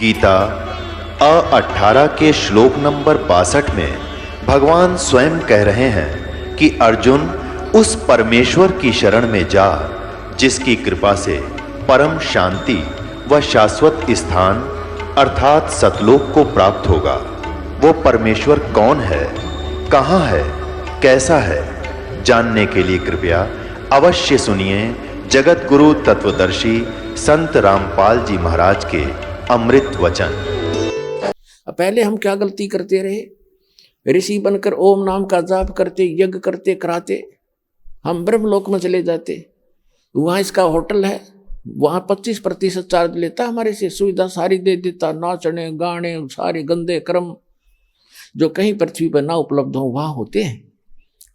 गीता 18 के श्लोक नंबर 62 में भगवान स्वयं कह रहे हैं कि अर्जुन उस परमेश्वर की शरण में जा जिसकी कृपा से परम शांति व शाश्वत स्थान अर्थात सतलोक को प्राप्त होगा। वो परमेश्वर कौन है, कहाँ है, कैसा है, जानने के लिए कृपया अवश्य सुनिए जगत गुरु तत्वदर्शी संत रामपाल जी महाराज के अमृत वचन। पहले हम क्या गलती करते रहे, ऋषि बनकर ओम नाम का जाप करते, यज्ञ करते कराते हम ब्रह्मलोक में चले जाते। वहाँ इसका होटल है, वहाँ 25% चार्ज लेता, हमारे से सुविधा सारी दे देता, नाचने गाने सारे गंदे कर्म जो कहीं पृथ्वी पर ना उपलब्ध हो वहाँ होते हैं,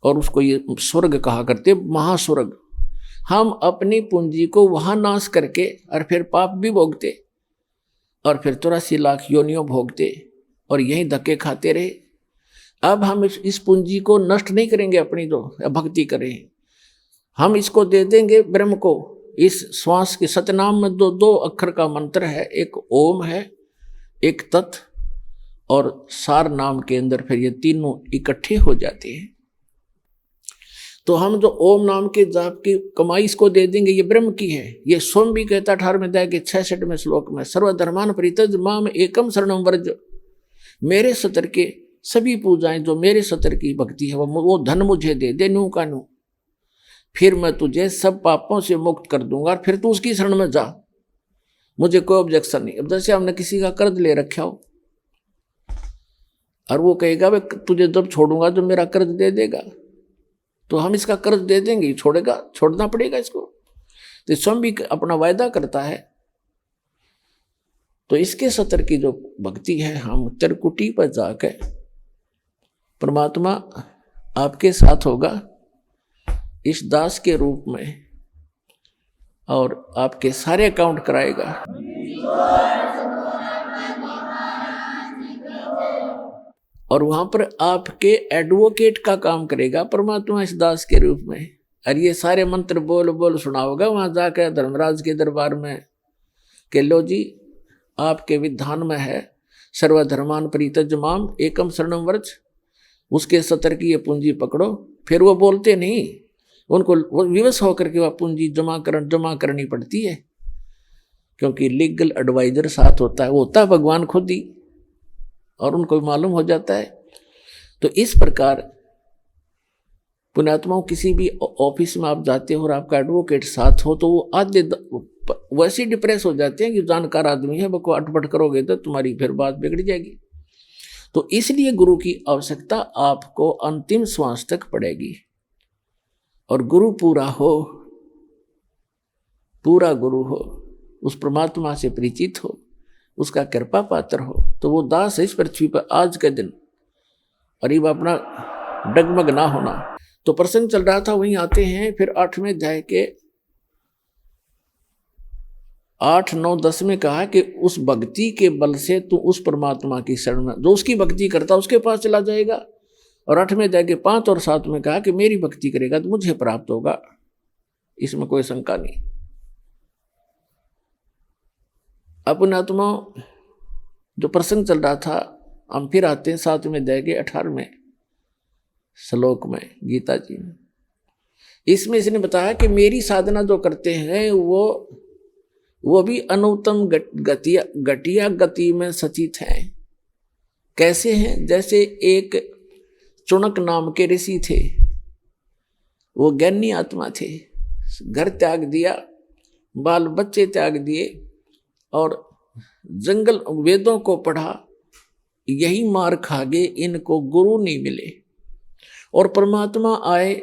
और उसको ये स्वर्ग कहा करते, महास्वर्ग। हम अपनी पूंजी को वहाँ नाश करके और फिर पाप भी भोगते और फिर 83 लाख योनियों भोगते और यहीं धक्के खाते रहे। अब हम इस पूंजी को नष्ट नहीं करेंगे, अपनी जो भक्ति करें हम इसको दे देंगे ब्रह्म को। इस श्वास के सतनाम में दो अक्षर का मंत्र है, एक ओम है, एक तत्, और सार नाम के अंदर फिर ये तीनों इकट्ठे हो जाते हैं। तो हम जो ओम नाम के जाप की कमाई इसको दे देंगे, ये ब्रह्म की है। ये स्वयं भी कहता 18वें अध्याय के 66वें श्लोक में, सर्वधर्मान परित्यज माम एकम शरणम व्रज। मेरे सतर के सभी पूजाएं, जो मेरे सतर की भक्ति है वो धन मुझे दे दे, नू का नू, फिर मैं तुझे सब पापों से मुक्त कर दूंगा और फिर तू उसकी शरण में जा, मुझे कोई ऑब्जेक्शन नहीं। अब जैसे हमने किसी का कर्ज ले रखा हो और वो कहेगा भाई तुझे जब छोड़ूंगा तो मेरा कर्ज दे देगा, तो हम इसका कर्ज दे देंगे, छोड़ेगा, छोड़ना पड़ेगा इसको। तो स्वयं भी अपना वायदा करता है। तो इसके सतर की जो भक्ति है, हम त्रिकुटी पर जाकर परमात्मा आपके साथ होगा इस दास के रूप में और आपके सारे अकाउंट कराएगा। और वहां पर आपके एडवोकेट का काम करेगा परमात्मा इस दास के रूप में। और ये सारे मंत्र बोल बोल सुनाओगा वहां जाकर धर्मराज के दरबार में कि लो जी आपके विधान में है सर्वधर्मान परित्यज माम एकम शरणम व्रज, उसके सतर की ये पूंजी पकड़ो। फिर वो बोलते नहीं, उनको विवश होकर के वह पूंजी जमा करनी पड़ती है, क्योंकि लीगल एडवाइजर साथ होता है, वो होता है भगवान खुद ही, और उनको मालूम हो जाता है। तो इस प्रकार पुण्यात्माओं, किसी भी ऑफिस में आप जाते हो और आपका एडवोकेट साथ हो तो वो आधे वैसे डिप्रेस हो जाते हैं कि जानकार आदमी है, वो को अटपट करोगे तो तुम्हारी फिर बात बिगड़ जाएगी। तो इसलिए गुरु की आवश्यकता आपको अंतिम श्वास तक पड़ेगी। और गुरु पूरा हो, पूरा गुरु हो, उस परमात्मा से परिचित हो, उसका कृपा पात्र हो, तो वो दास है इस पृथ्वी पर आज के दिन। और ये अपना डगमग ना होना। तो प्रसंग चल रहा था, वहीं आते हैं फिर 8वें अध्याय के 8, 9, 10 में कहा कि उस भक्ति के बल से तू उस परमात्मा की शरण में, जो उसकी भक्ति करता उसके पास चला जाएगा। और 8वें अध्याय के 5 और 7 में कहा कि मेरी भक्ति करेगा तो मुझे प्राप्त होगा, इसमें कोई शंका नहीं। अपन आत्मा जो प्रसंग चल रहा था, हम फिर आते हैं 7वें अध्याय के 18वें श्लोक में गीता जी में। इसमें इसने बताया कि मेरी साधना जो करते हैं वो भी अनुत्तम घटिया गति में सचित हैं। कैसे हैं? जैसे एक चुनक नाम के ऋषि थे, वो ज्ञानी आत्मा थे, घर त्याग दिया, बाल बच्चे त्याग दिए और जंगल वेदों को पढ़ा, यही मार खा गए, इनको गुरु नहीं मिले। और परमात्मा आए,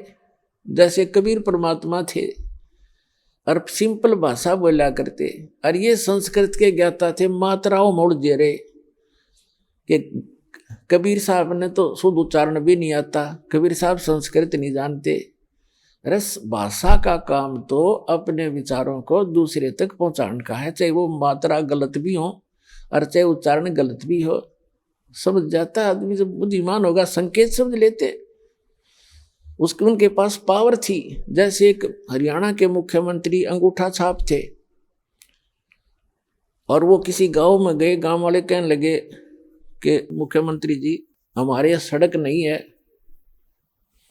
जैसे कबीर परमात्मा थे और सिंपल भाषा बोला करते, और ये संस्कृत के ज्ञाता थे, मात्राओं मोड़ दे रहे कि कबीर साहब ने तो शुद्ध उच्चारण भी नहीं आता, कबीर साहब संस्कृत नहीं जानते। रस भाषा का काम तो अपने विचारों को दूसरे तक पहुंचाने का है, चाहे वो मात्रा गलत भी हो और चाहे उच्चारण गलत भी हो। समझ जाता आदमी, जब बुद्धिमान होगा संकेत समझ लेते। उसके उनके पास पावर थी। जैसे एक हरियाणा के मुख्यमंत्री अंगूठा छाप थे, और वो किसी गांव में गए, गांव वाले कहने लगे कि मुख्यमंत्री जी हमारे यहाँ सड़क नहीं है,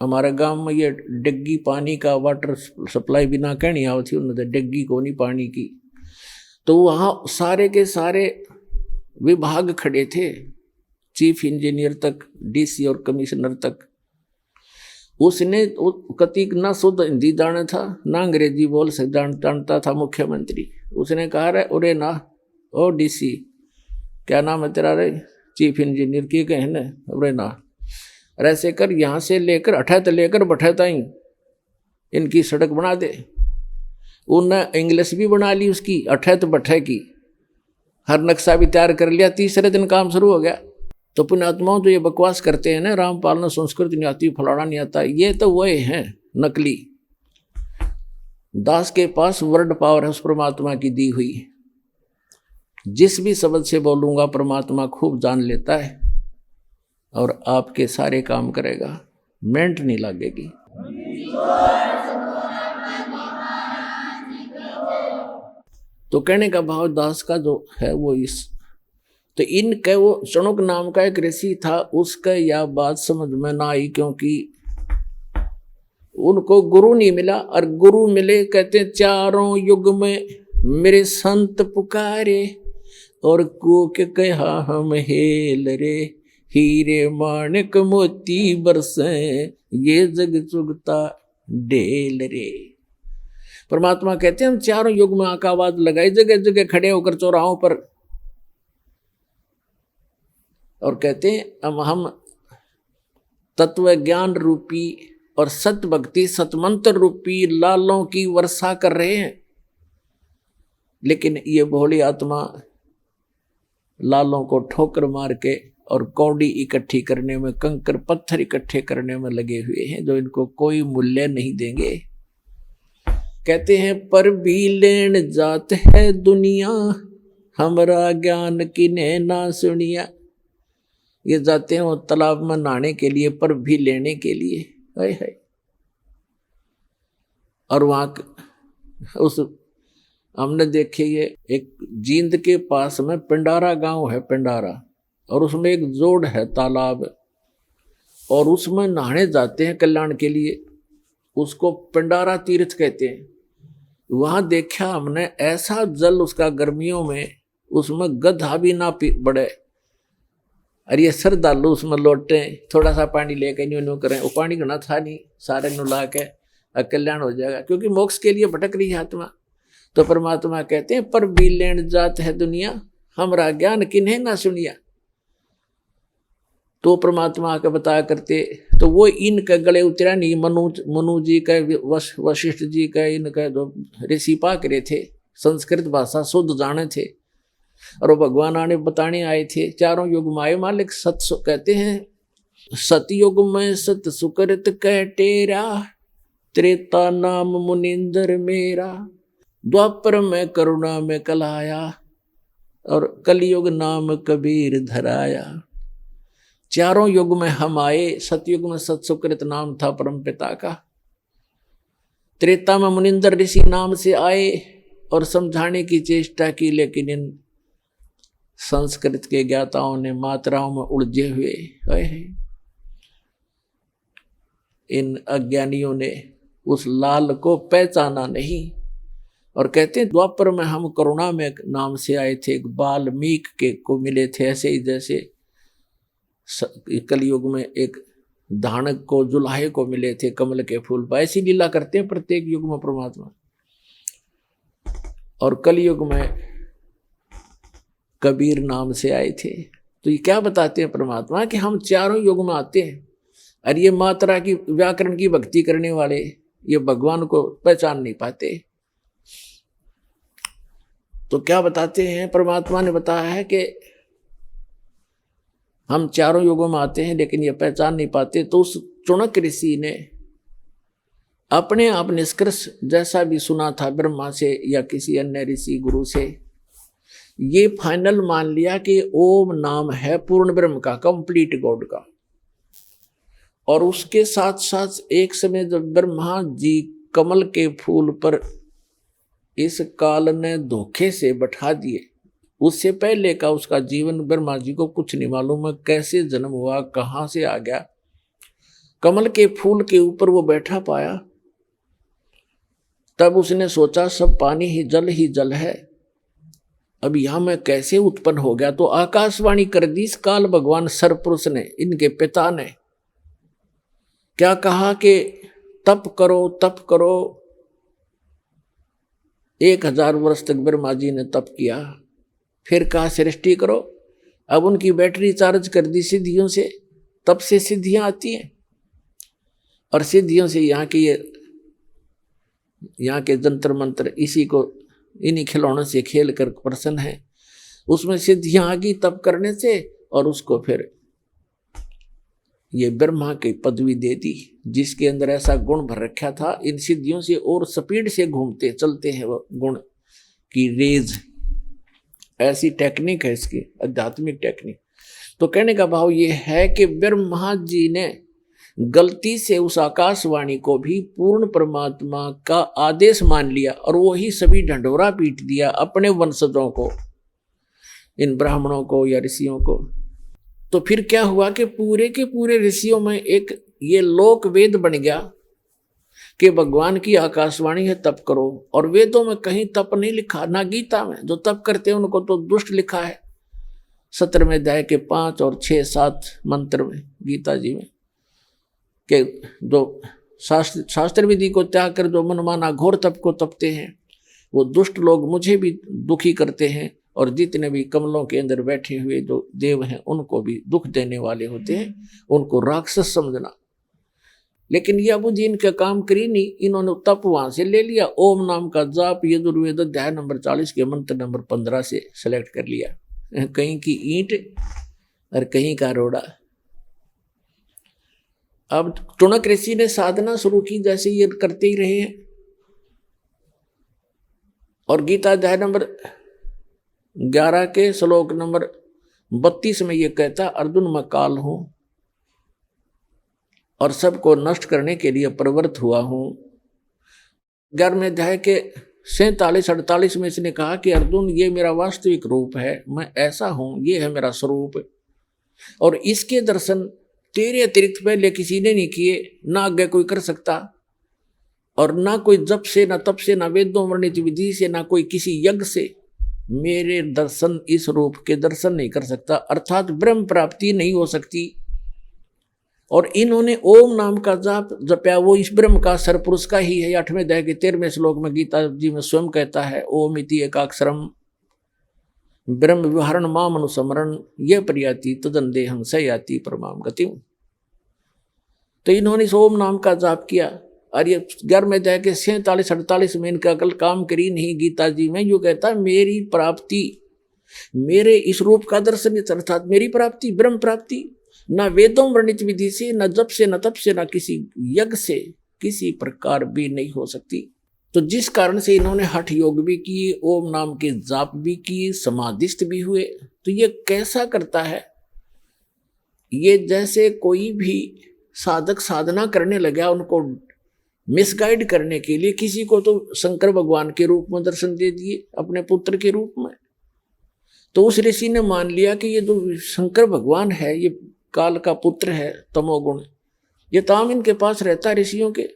हमारे गांव में ये डिग्गी पानी का वाटर सप्लाई बिना कहनी आवती थी उन्होंने, डिग्गी को नहीं पानी की। तो वहाँ सारे के सारे विभाग खड़े थे, चीफ इंजीनियर तक, डीसी और कमिश्नर तक। उसने कतीक ना शुद्ध हिंदी जाना था ना अंग्रेजी बोल से जानता था मुख्यमंत्री। उसने कहा रे अरे ना ओ डीसी, क्या नाम है तेरा रे, चीफ इंजीनियर की कहने, अरे ना ऐसे कर, यहाँ से लेकर अठैत लेकर बठैत आई इनकी सड़क बना दे। उन्हें इंग्लिश भी बना ली उसकी, अठैत बठै की, हर नक्शा भी तैयार कर लिया। तीसरे दिन काम शुरू हो गया। तो पुण्यात्माओं जो ये बकवास करते हैं ना, रामपाल ने संस्कृत नहीं आती, फलाना नहीं आता, ये तो वही हैं नकली। दास के पास वर्ड पावर है उस परमात्मा की दी हुई। जिस भी शब्द से बोलूंगा परमात्मा खूब जान लेता है और आपके सारे काम करेगा, मेंट नहीं लगेगी। तो कहने का भाव दास का जो है वो इस, तो इनके वो चणुक नाम का एक ऋषि था, उसका यह बात समझ में ना आई, क्योंकि उनको गुरु नहीं मिला। और गुरु मिले, कहते चारों युग में मेरे संत पुकारे और को के कहा हम हेल रे, हीरे माणिक मोती बरसे ये जग चुगता ढेल रे। परमात्मा कहते हैं हम चारों युग में आका आवाज लगाई, जगह जगह खड़े होकर चौराहों पर, और कहते हैं हम तत्व ज्ञान रूपी और सत भक्ति सतमंत्र रूपी लालों की वर्षा कर रहे हैं। लेकिन ये भोली आत्मा लालों को ठोकर मार के और कौड़ी इकट्ठी करने में, कंकर पत्थर इकट्ठे करने में लगे हुए हैं, जो इनको कोई मूल्य नहीं देंगे। कहते हैं पर भी लेन जात है दुनिया, हमरा ज्ञान किने ना सुनिया। ये जाते हैं वो तालाब में नहाने के लिए, पर भी लेने के लिए, हाय हाय। और वहाँ उस हमने देखे, ये एक जींद के पास में पिंडारा गांव है, पिंडारा, और उसमें एक जोड़ है तालाब, और उसमें नहाने जाते हैं कल्याण के लिए, उसको पिंडारा तीर्थ कहते हैं। वहाँ देखा हमने ऐसा जल उसका गर्मियों में, उसमें गधा भी ना बढ़े। अरे ये श्रद्धालु उसमें लौटे, थोड़ा सा पानी लेके न्यू करें, वो पानी घना था नहीं, सारे नु ला के कल्याण हो जाएगा, क्योंकि मोक्ष के लिए भटक रही है आत्मा। तो परमात्मा कहते हैं पर भी लेन जात है दुनिया, हमरा ज्ञान किन्हें ना सुनिया। तो परमात्मा आके बताया करते, तो वो इनके गले उतरा नहीं। मनु जी का, वशिष्ठ जी का, इनका जो ऋषि पाक रहे थे, संस्कृत भाषा शुद्ध जाने थे, और वो भगवान आने बताने आए थे। चारों युग में आए मालिक। कहते हैं सतयुग में सत सुकृत कह टेरा, त्रेता नाम मुनिंदर मेरा, द्वापर में करुणा में कलाया, और कलयुग नाम कबीर धराया। चारों युग में हम आए। सतयुग में सत सुकृत नाम था परम पिता का, त्रेता में मुनिंदर ऋषि नाम से आए और समझाने की चेष्टा की, लेकिन इन संस्कृत के ज्ञाताओं ने मात्राओं में उलझे हुए इन अज्ञानियों ने उस लाल को पहचाना नहीं। और कहते हैं द्वापर में हम करुणा में नाम से आए थे, एक बाल्मीक के को मिले थे, ऐसे ही जैसे कलयुग में एक धानक को, जुलाहे को मिले थे कमल के फूल पर। ऐसी लीला करते हैं प्रत्येक युग में परमात्मा। और कलयुग में कबीर नाम से आए थे। तो ये क्या बताते हैं परमात्मा कि हम चारों युग में आते हैं, और ये मात्रा की व्याकरण की भक्ति करने वाले ये भगवान को पहचान नहीं पाते। तो क्या बताते हैं परमात्मा ने बताया है कि हम चारों युगों में आते हैं, लेकिन ये पहचान नहीं पाते। तो उस चुनक ऋषि ने अपने आप निष्कर्ष जैसा भी सुना था ब्रह्मा से या किसी अन्य ऋषि गुरु से, ये फाइनल मान लिया कि ओम नाम है पूर्ण ब्रह्म का, कंप्लीट गॉड का। और उसके साथ साथ एक समय जब ब्रह्मा जी कमल के फूल पर इस काल ने धोखे से बैठा दिए, उससे पहले का उसका जीवन ब्रह्मा जी को कुछ नहीं मालूम है, कैसे जन्म हुआ, कहाँ से आ गया। कमल के फूल के ऊपर वो बैठा पाया, तब उसने सोचा सब पानी ही जल है, अब यहां मैं कैसे उत्पन्न हो गया। तो आकाशवाणी कर दी इस काल भगवान सरपुरुष ने, इनके पिता ने क्या कहा कि तप करो तप करो। 1000 वर्ष तक ब्रह्मा जी ने तप किया, फिर कहा सृष्टि करो। अब उनकी बैटरी चार्ज कर दी सिद्धियों से, तब से सिद्धियां आती हैं, और सिद्धियों से यहाँ के जंतर मंत्र इसी को इन्हीं खिलौनों से खेल कर प्रसन्न है। उसमें सिद्धियां आ गई तप करने से, और उसको फिर ये ब्रह्मा की पदवी दे दी, जिसके अंदर ऐसा गुण भर रखा था। इन सिद्धियों से और स्पीड से घूमते चलते हैं वो गुण की रेज, ऐसी टेक्निक है इसकी, आध्यात्मिक टेक्निक। तो कहने का भाव ये है कि ब्रह्मा जी ने गलती से उस आकाशवाणी को भी पूर्ण परमात्मा का आदेश मान लिया, और वही सभी ढंढोरा पीट दिया अपने वंशजों को, इन ब्राह्मणों को या ऋषियों को। तो फिर क्या हुआ कि पूरे के पूरे ऋषियों में एक ये लोक वेद बन गया कि भगवान की आकाशवाणी है तप करो। और वेदों में कहीं तप नहीं लिखा, ना गीता में। जो तप करते हैं उनको तो दुष्ट लिखा है 17वें अध्याय के 5 और 6, 7 मंत्र में गीता जी में, कि जो शास्त्र विधि को त्याग कर जो मनमाना घोर तप को तपते हैं, वो दुष्ट लोग मुझे भी दुखी करते हैं, और जितने भी कमलों के अंदर बैठे हुए जो देव हैं उनको भी दुख देने वाले होते हैं, उनको राक्षस समझना। लेकिन यह इनका काम करी नहीं, इन्होंने तप वहां से ले लिया, ओम नाम का जाप यजुर्वेद अध्याय नंबर 40 के मंत्र नंबर 15 से सेलेक्ट कर लिया, कहीं की ईंट और कहीं का रोड़ा। अब टुणक ऋषि ने साधना शुरू की, जैसे ये करते ही रहे हैं। और गीता अध्याय नंबर 11 के श्लोक नंबर 32 में ये कहता, अर्जुन मैं काल हूं और सबको नष्ट करने के लिए प्रवृत्त हुआ हूं। 11वें अध्याय के 47-48 में इसने कहा कि अर्जुन ये मेरा वास्तविक रूप है, मैं ऐसा हूं, ये है मेरा स्वरूप, और इसके दर्शन तेरे अतिरिक्त पहले किसी ने नहीं किए, ना आगे कोई कर सकता, और ना कोई जप से, ना तप से, ना वेदों वर्णित विधि से, ना कोई किसी यज्ञ से मेरे दर्शन, इस रूप के दर्शन नहीं कर सकता, अर्थात ब्रह्म प्राप्ति नहीं हो सकती। और इन्होंने ओम नाम का जाप जपया, वो इस ब्रह्म का सरपुरुष का ही है। 8वें अध्याय के 13वें श्लोक में गीता जी में स्वयं कहता है, ओम इति एकाक्षरम ब्रह्म विहरण माम अनुस्मरण ये प्रयाति तदंदेहं स याति परमाम गतिम। तो इन्होंने इस ओम नाम का जाप किया, और ये 11वें अध्याय के 47-48 में इनका अकल काम करी नहीं। गीता जी में यूँ कहता है, मेरी प्राप्ति, मेरे इस रूप का दर्शन, अर्थात मेरी प्राप्ति, ब्रह्म प्राप्ति, न वेदों वर्णित विधि से, न जप से, न तप से, न किसी यज्ञ से किसी प्रकार भी नहीं हो सकती। तो जिस कारण से इन्होंने हठ योग भी किए, ओम नाम के जाप भी किए, समाधिस्थ भी हुए। तो ये कैसा करता है, ये जैसे कोई भी साधक साधना करने लगा, उनको मिसगाइड करने के लिए किसी को तो शंकर भगवान के रूप में दर्शन दे दिए, अपने पुत्र के रूप में। तो उस ऋषि ने मान लिया कि ये जो शंकर भगवान है, ये काल का पुत्र है, तमोगुण, ये ताम इनके पास रहता है ऋषियों के।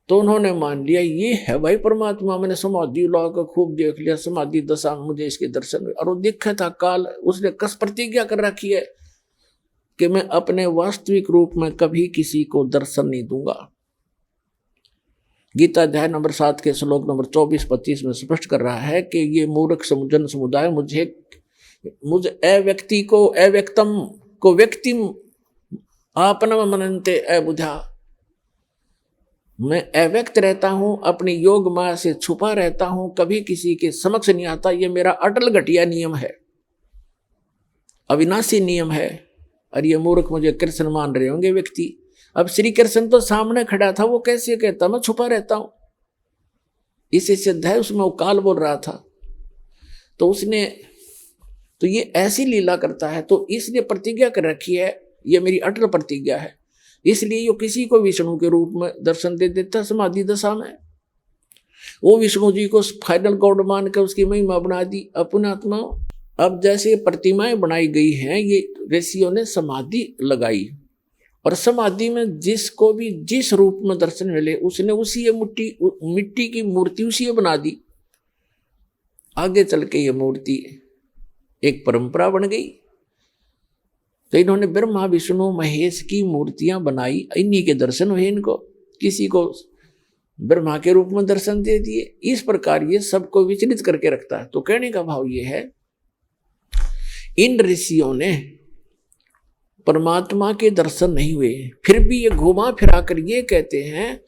तो उन्होंने मान लिया ये है भाई परमात्मा। मैंने समाधि ला कर खूब देख लिया, समाधि दशा में मुझे इसके दर्शन हुए। और वो देखा था काल, उसने कस प्रतिज्ञा कर रखी है कि मैं अपने वास्तविक रूप में कभी किसी को दर्शन नहीं दूंगा। गीता अध्याय नंबर 7 के श्लोक नंबर 24-25 में स्पष्ट कर रहा है कि ये मूर्ख जन समुदाय मुझ अव्यक्ति को, अव्यक्तम को व्यक्तिम आपनम मनन्ते अबुधा। मैं अव्यक्त रहता हूं, अपनी योग माया से छुपा रहता हूं, कभी किसी के समक्ष नहीं आता। ये मेरा अटल घटिया नियम है, अविनाशी नियम है। और ये मूर्ख मुझे कृष्ण मान रहे होंगे व्यक्ति। अब श्री कृष्ण तो सामने खड़ा था, वो कैसे कहता मैं छुपा रहता हूं। इसी सिद्ध है, उसमें वो काल बोल रहा था। तो उसने तो ये ऐसी लीला करता है, तो इसने प्रतिज्ञा कर रखी है, ये मेरी अटल प्रतिज्ञा है, इसलिए ये किसी को विष्णु के रूप में दर्शन दे देता समाधि दशा में। वो विष्णु जी को फाइनल गॉड मान के उसकी महिमा बना दी अपने आत्मा। अब जैसे प्रतिमाएं बनाई गई हैं, ये ऋषियों ने समाधि लगाई, और समाधि में जिसको भी जिस रूप में दर्शन मिले उसने उसी ये मिट्टी की मूर्ति उसी बना दी। आगे चल के ये मूर्ति एक परंपरा बन गई। तो इन्होंने ब्रह्मा विष्णु महेश की मूर्तियां बनाई, इन्हीं के दर्शन हुए इनको, किसी को ब्रह्मा के रूप में दर्शन दे दिए। इस प्रकार ये सबको विचलित करके रखता है। तो कहने का भाव ये है, इन ऋषियों ने परमात्मा के दर्शन नहीं हुए, फिर भी ये घुमा फिरा कर ये कहते हैं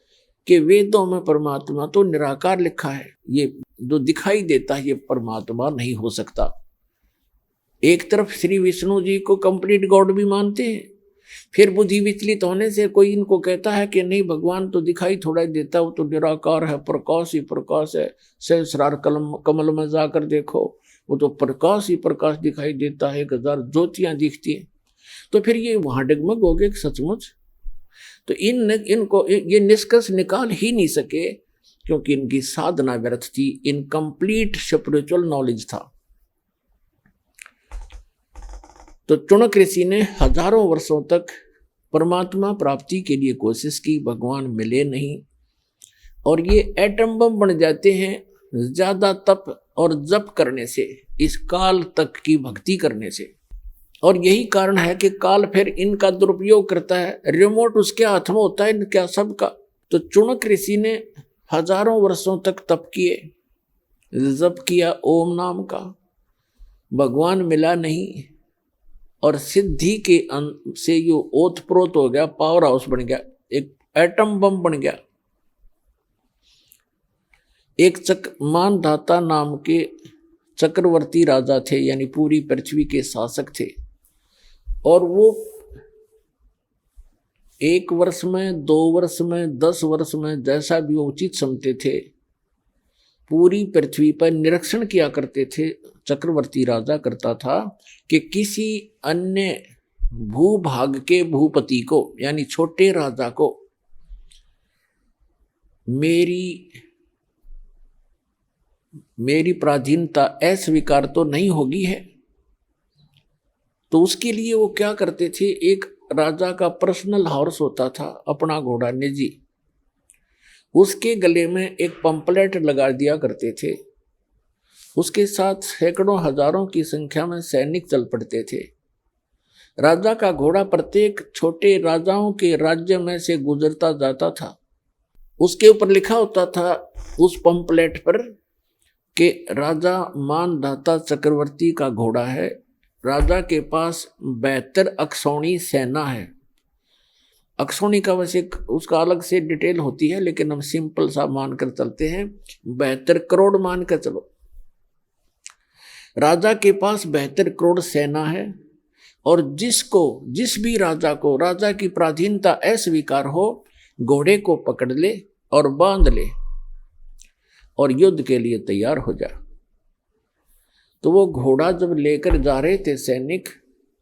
कि वेदों में परमात्मा तो निराकार लिखा है, ये जो दिखाई देता है ये परमात्मा नहीं हो सकता। एक तरफ श्री विष्णु जी को कंप्लीट गॉड भी मानते हैं, फिर बुद्धि विचलित होने से कोई इनको कहता है कि नहीं भगवान तो दिखाई थोड़ा देता, वो तो निराकार है, प्रकाश ही प्रकाश है, सहस्रार कमल में जाकर देखो वो तो प्रकाश ही प्रकाश दिखाई देता है, 1000 ज्योतियां दिखती हैं। तो फिर ये वहां डगमग हो गए सचमुच। तो इनको ये निष्कर्ष निकाल ही नहीं सके, क्योंकि इनकी साधना व्यर्थ थी, इनकम्प्लीट स्पिरिचुअल नॉलेज था। तो चुनक ऋषि ने हजारों वर्षों तक परमात्मा प्राप्ति के लिए कोशिश की, भगवान मिले नहीं, और ये एटम बम बन जाते हैं ज्यादा तप और जप करने से, इस काल तक की भक्ति करने से। और यही कारण है कि काल फिर इनका दुरुपयोग करता है, रिमोट उसके हाथ में होता है इनका सबका। तो चुनक ऋषि ने हजारों वर्षों तक तप किए, जप किया ओम नाम का, भगवान मिला नहीं, और सिद्धि के से यो ओत प्रोत हो गया, पावर हाउस बन गया, एक एटम बम बन गया। एक मानधाता नाम के चक्रवर्ती राजा थे, यानी पूरी पृथ्वी के शासक थे, और वो 1 वर्ष में 2 वर्ष में 10 वर्ष में जैसा भी उचित समझते थे पूरी पृथ्वी पर निरीक्षण किया करते थे। चक्रवर्ती राजा करता था कि किसी अन्य भूभाग के भूपति को, यानी छोटे राजा को, मेरी पराधीनता अस्वीकार तो नहीं होगी है। तो उसके लिए वो क्या करते थे, एक राजा का पर्सनल हॉर्स होता था, अपना घोड़ा निजी, उसके गले में एक पंपलेट लगा दिया करते थे। उसके साथ सैकड़ों हजारों की संख्या में सैनिक चल पड़ते थे। राजा का घोड़ा प्रत्येक छोटे राजाओं के राज्य में से गुजरता जाता था। उसके ऊपर लिखा होता था उस पंपलेट पर कि राजा मानधाता चक्रवर्ती का घोड़ा है, राजा के पास 72 अक्षौणी सेना है। अक्षौणी का वैसे उसका अलग से डिटेल होती है, लेकिन हम सिंपल सा मानकर चलते हैं, 72 करोड़ मानकर चलो। राजा के पास 72 करोड़ सेना है, और जिस भी राजा को राजा की पराधीनता अस्वीकार हो, घोड़े को पकड़ ले और बांध ले और युद्ध के लिए तैयार हो जा। तो वो घोड़ा जब लेकर जा रहे थे सैनिक,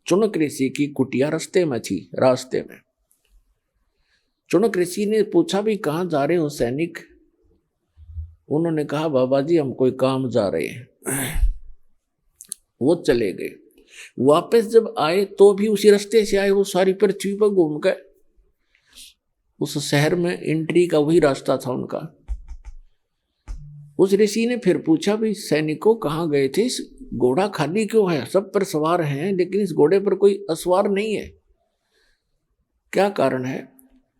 चुनक ऋषि की कुटिया रास्ते में थी। रास्ते में चुनक ऋषि ने पूछा भी कहाँ जा रहे हो सैनिक? उन्होंने कहा बाबा जी हम कोई काम जा रहे हैं। वो चले गए। वापस जब आए तो भी उसी रास्ते से आए, वो सारी पृथ्वी पर घूम गए। उस शहर में एंट्री का वही रास्ता था उनका। उस ऋषि ने फिर पूछा भी सैनिकों कहाँ गए थे, इस घोड़ा खाली क्यों है? सब पर सवार हैं लेकिन इस घोड़े पर कोई असवार नहीं है, क्या कारण है?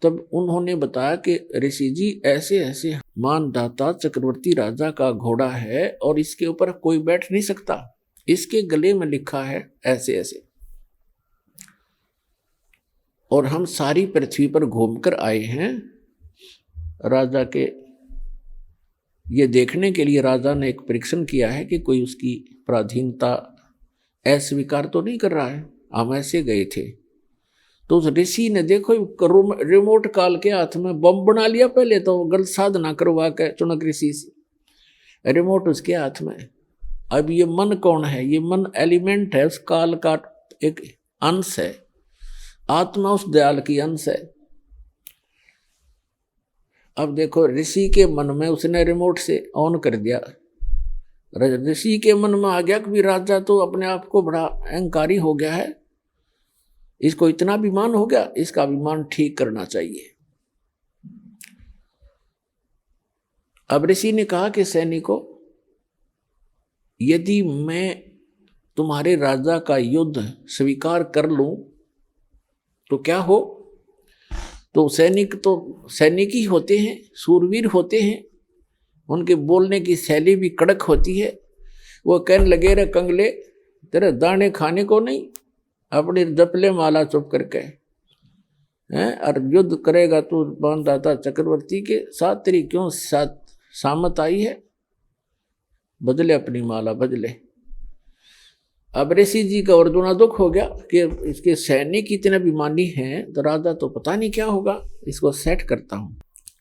तब उन्होंने बताया कि ऋषि जी ऐसे ऐसे मानधाता चक्रवर्ती राजा का घोड़ा है और इसके ऊपर कोई बैठ नहीं सकता, इसके गले में लिखा है ऐसे ऐसे, और हम सारी पृथ्वी पर घूमकर आए हैं राजा के ये देखने के लिए। राजा ने एक परीक्षण किया है कि कोई उसकी पराधीनता अस्वीकार तो नहीं कर रहा है, हम ऐसे गए थे। तो उस ऋषि ने देखो रिमोट काल के हाथ में बम बना लिया, पहले तो गलत साधना करवा के चुनक ऋषि से, रिमोट उसके हाथ में। अब ये मन कौन है? ये मन एलिमेंट है, उस काल का एक अंश है, आत्मा उस दयाल की अंश है। अब देखो, ऋषि के मन में उसने रिमोट से ऑन कर दिया। ऋषि के मन में आ गया कि भी राजा तो अपने आप को बड़ा अहंकारी हो गया है, इसको इतना अभिमान हो गया, इसका अभिमान ठीक करना चाहिए। अब ऋषि ने कहा कि सैनिकों, यदि मैं तुम्हारे राजा का युद्ध स्वीकार कर लूं तो क्या हो? तो सैनिक ही होते हैं, सूरवीर होते हैं, उनके बोलने की शैली भी कड़क होती है। वो कहने लगे, रे कंगले, तेरे दाने खाने को नहीं, अपनी जपले माला चुप करके हैं, और युद्ध करेगा तो बाणदाता चक्रवर्ती के साथ, तेरी क्यों साथ सामत आई है? बदले अपनी माला, बदले। अब ऋषि जी का और दूना दुख हो गया कि इसके सैनिक इतने अभिमानी हैं, तो राजा तो पता नहीं क्या होगा, इसको सेट करता हूं।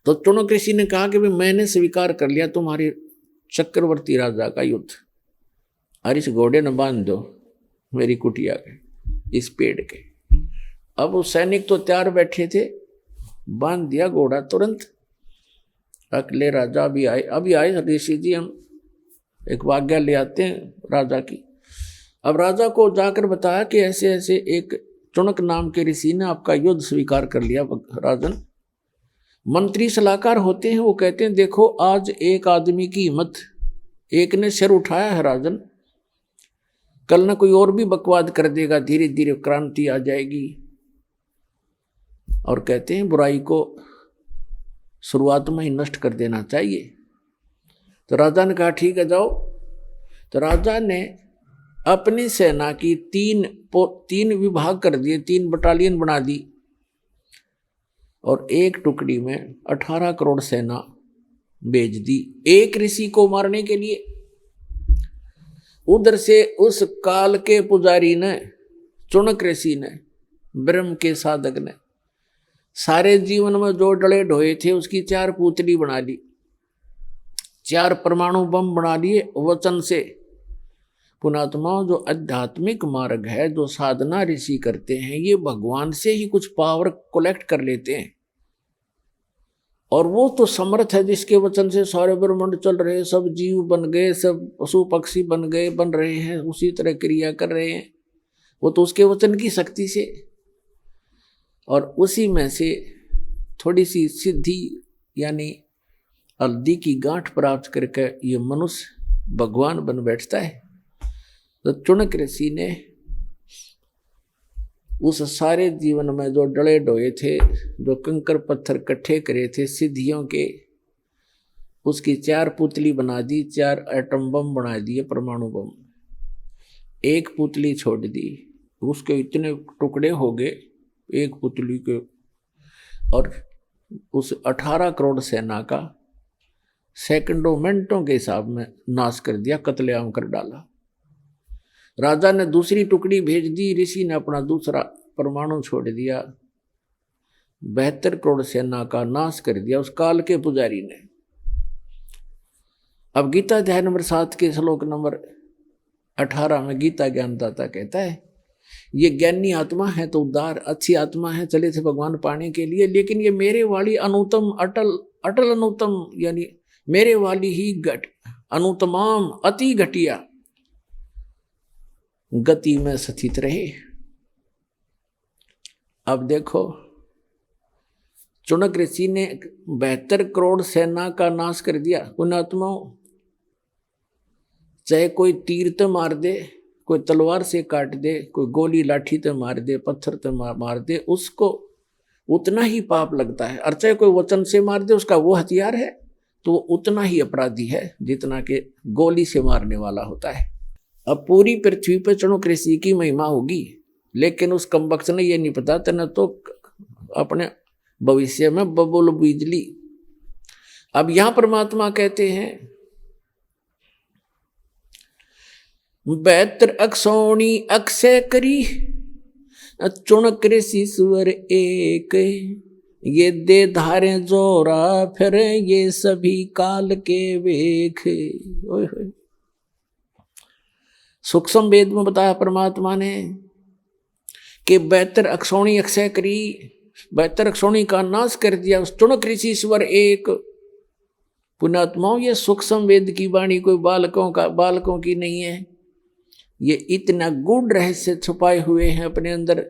तो चुनक ऋषि ने कहा कि भाई मैंने स्वीकार कर लिया तुम्हारे चक्रवर्ती राजा का युद्ध, और इस घोड़े ने बांध दो मेरी कुटिया के, इस पेड़ के। अब वो सैनिक तो तैयार बैठे थे, बांध दिया घोड़ा तुरंत। अगले राजा अभी आए ऋषि जी, हम एक आज्ञा ले आते हैं राजा की। अब राजा को जाकर बताया कि ऐसे ऐसे एक चुनक नाम के ऋषि ने आपका युद्ध स्वीकार कर लिया। राजन, मंत्री सलाहकार होते हैं, वो कहते हैं देखो आज एक आदमी की हिम्मत, एक ने सिर उठाया है राजन, कल ना कोई और भी बकवाद कर देगा, धीरे धीरे क्रांति आ जाएगी। और कहते हैं बुराई को शुरुआत में ही नष्ट कर देना चाहिए। तो राजा ने कहा ठीक है जाओ। तो राजा ने अपनी सेना की तीन विभाग कर दिए, 3 बटालियन बना दी, और एक टुकड़ी में 18 करोड़ सेना भेज दी एक ऋषि को मारने के लिए। उधर से उस काल के पुजारी ने, चुनक ऋषि ने, ब्रह्म के साधक ने, सारे जीवन में जो डले ढोए थे उसकी 4 पुतली बना ली, 4 परमाणु बम बना लिए वचन से। पुणात्मा, जो आध्यात्मिक मार्ग है, जो साधना ऋषि करते हैं, ये भगवान से ही कुछ पावर कलेक्ट कर लेते हैं, और वो तो समर्थ है जिसके वचन से सारे ब्रह्मांड चल रहे हैं, सब जीव बन गए, सब पशु पक्षी बन गए, बन रहे हैं, उसी तरह क्रिया कर रहे हैं, वो तो उसके वचन की शक्ति से। और उसी में से थोड़ी सी सिद्धि यानी हल्दी की गांठ प्राप्त करके ये मनुष्य भगवान बन बैठता है। तो चुनक ऋषि ने उस सारे जीवन में जो डले ढोए थे, जो कंकर पत्थर इकट्ठे करे थे सिद्धियों के, उसकी 4 पुतली बना दी, 4 एटम बम बना दिए, परमाणु बम। एक पुतली छोड़ दी, उसके इतने टुकड़े हो गए एक पुतली के, और उस 18 करोड़ सेना का सेकंडों मिनटों के हिसाब में नाश कर दिया, कत्लेआम कर डाला। राजा ने दूसरी टुकड़ी भेज दी, ऋषि ने अपना दूसरा परमाणु छोड़ दिया, 72 करोड़ सेना का नाश कर दिया उस काल के पुजारी ने। अब गीता अध्याय नंबर 7 के श्लोक नंबर 18 में गीता ज्ञानदाता कहता है, ये ज्ञानी आत्मा है तो उदार अच्छी आत्मा है, चले थे भगवान पाने के लिए, लेकिन ये मेरे वाली अनुतम अटल अनुतम, यानी मेरे वाली ही अनुतमाम अति घटिया गति में स्थित रहे। अब देखो, चुनक ऋषि ने 72 करोड़ सेना का नाश कर दिया। उन आत्माओं, चाहे कोई तीर तो मार दे, कोई तलवार से काट दे, कोई गोली लाठी तो मार दे, पत्थर तो मार दे, उसको उतना ही पाप लगता है। और चाहे कोई वचन से मार दे, उसका वो हथियार है तो उतना ही अपराधी है जितना कि गोली से मारने वाला होता है। अब पूरी पृथ्वी पर चुनक ऋषि की महिमा होगी, लेकिन उस कमबख्त ने ये नहीं पता तेने तो अपने भविष्य में बबुल बिजली। अब यहां परमात्मा कहते हैं, 72 अक्षौणी अक्षय करी, चुनक ऋषि स्वर एक, ये दे धारे जोरा फिर ये सभी काल के वेख। ओए होए, सूक्ष्म वेद में बताया परमात्मा ने कि 72 अक्षौणी अक्षय करी, 72 अक्षौणी का नाश कर दिया। उस चुनक ऋषि स्वर एक। पुण्यात्माओं, ये सूक्ष्म वेद की वाणी कोई बालकों की नहीं है। ये इतना गूढ़ रहस्य छुपाए हुए हैं अपने अंदर।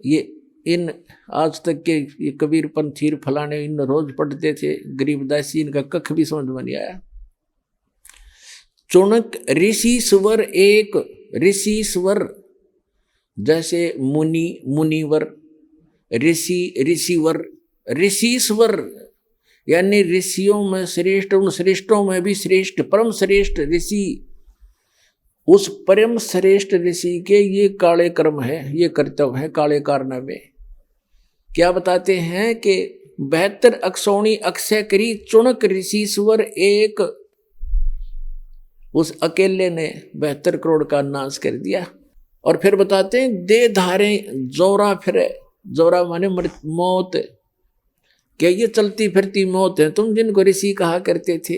ये इन आज तक के ये कबीर पंथीर फलाने इन रोज पढ़ते थे, गरीबदासी इनका कख भी समझ में नहीं आया। चुनक ऋषि स्वर एक। ऋषि स्वर जैसे मुनि मुनिवर, ऋषि ऋषिवर, ऋषिश्वर यानी ऋषियों में श्रेष्ठ, उन श्रेष्ठों में भी श्रेष्ठ, परम श्रेष्ठ ऋषि। उस परम श्रेष्ठ ऋषि के ये काले कर्म है, ये कर्तव्य है काले कारनामे। क्या बताते हैं कि 72 अक्षौणी अक्षय करी चुनक ऋषिश्वर एक। उस अकेले ने 72 करोड़ का नाश कर दिया। और फिर बताते हैं दे धारे जोरा फिरे। जोरा माने मौत। क्या ये चलती फिरती मौत है तुम जिनको ऋषि कहा करते थे?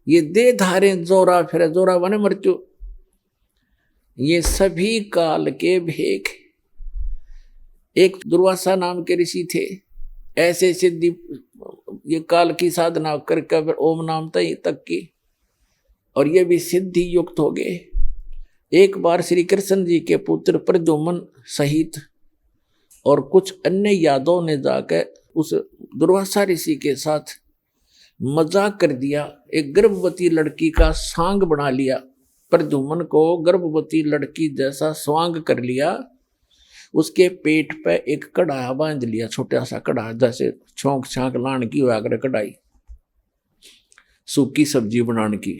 ये दे धारे जोरा फिरे, जोरा माने मृत्यु। ये सभी काल के भेद। एक दुर्वासा नाम के ऋषि थे, ऐसे सिद्धि ये काल की साधना करके ओम नाम तक की, और ये भी सिद्धि युक्त हो गए। एक बार श्री कृष्ण जी के पुत्र प्रद्युम्न सहित और कुछ अन्य यादवों ने जाकर उस दुर्वासा ऋषि के साथ मजाक कर दिया। एक गर्भवती लड़की का सांग बना लिया, प्रद्युम्न को गर्भवती लड़की जैसा स्वांग कर लिया। उसके पेट पे एक कढ़ा बांध लिया, छोटा सा कढ़ा, जैसे छोंक छांक लान की हुआ कर कढ़ाई, सूखी सब्जी बनाने की।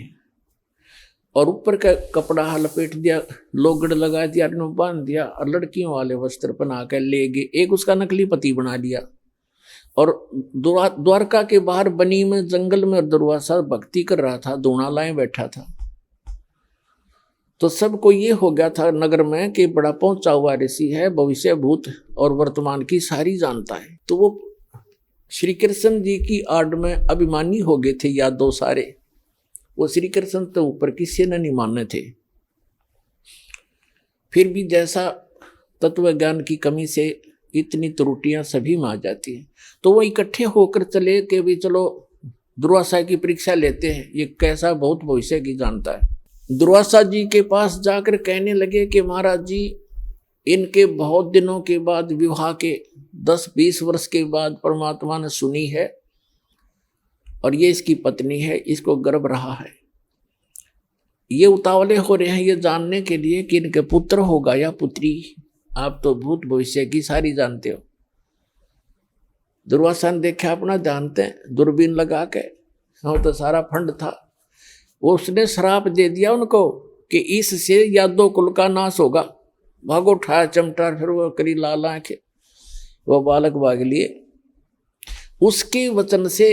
और ऊपर का कपड़ा लपेट दिया, लोगड़ लगा दिया, बांध दिया, और लड़कियों वाले वस्त्र पहना कर ले गए। एक उसका नकली पति बना लिया। और द्वारका के बाहर बनी में जंगल में दुर्वासा भक्ति कर रहा था, दोना लाए बैठा था। तो सबको ये हो गया था नगर में कि बड़ा पहुंचा हुआ ऋषि है, भविष्य भूत और वर्तमान की सारी जानता है। तो वो श्री कृष्ण जी की आड़ में अभिमानी हो गए थे यादव सारे। वो श्री कृष्ण तो ऊपर किसी ने नहीं माने थे। फिर भी जैसा तत्व ज्ञान की कमी से इतनी त्रुटियां सभी में आ जाती हैं, तो वो इकट्ठे होकर चले कि भी चलो दुर्वासा की परीक्षा लेते हैं, ये कैसा बहुत भविष्य की जानता है। दुर्वासा जी के पास जाकर कहने लगे कि महाराज जी, इनके बहुत दिनों के बाद विवाह के 10-20 वर्ष के बाद परमात्मा ने सुनी है, और ये इसकी पत्नी है, इसको गर्भ रहा है। ये उतावले हो रहे हैं ये जानने के लिए कि इनके पुत्र होगा या पुत्री। आप तो भूत भविष्य की सारी जानते हो। दुर्वासा ने देखा अपना जानते हैं, दूरबीन लगा के, हाँ तो सारा फंड था। उसने श्राप दे दिया उनको कि इससे यादव कुल का नाश होगा। भागो उठाया चमटा, फिर वो करी लाल आंखें, वो बालक भाग लिए। उसके वचन से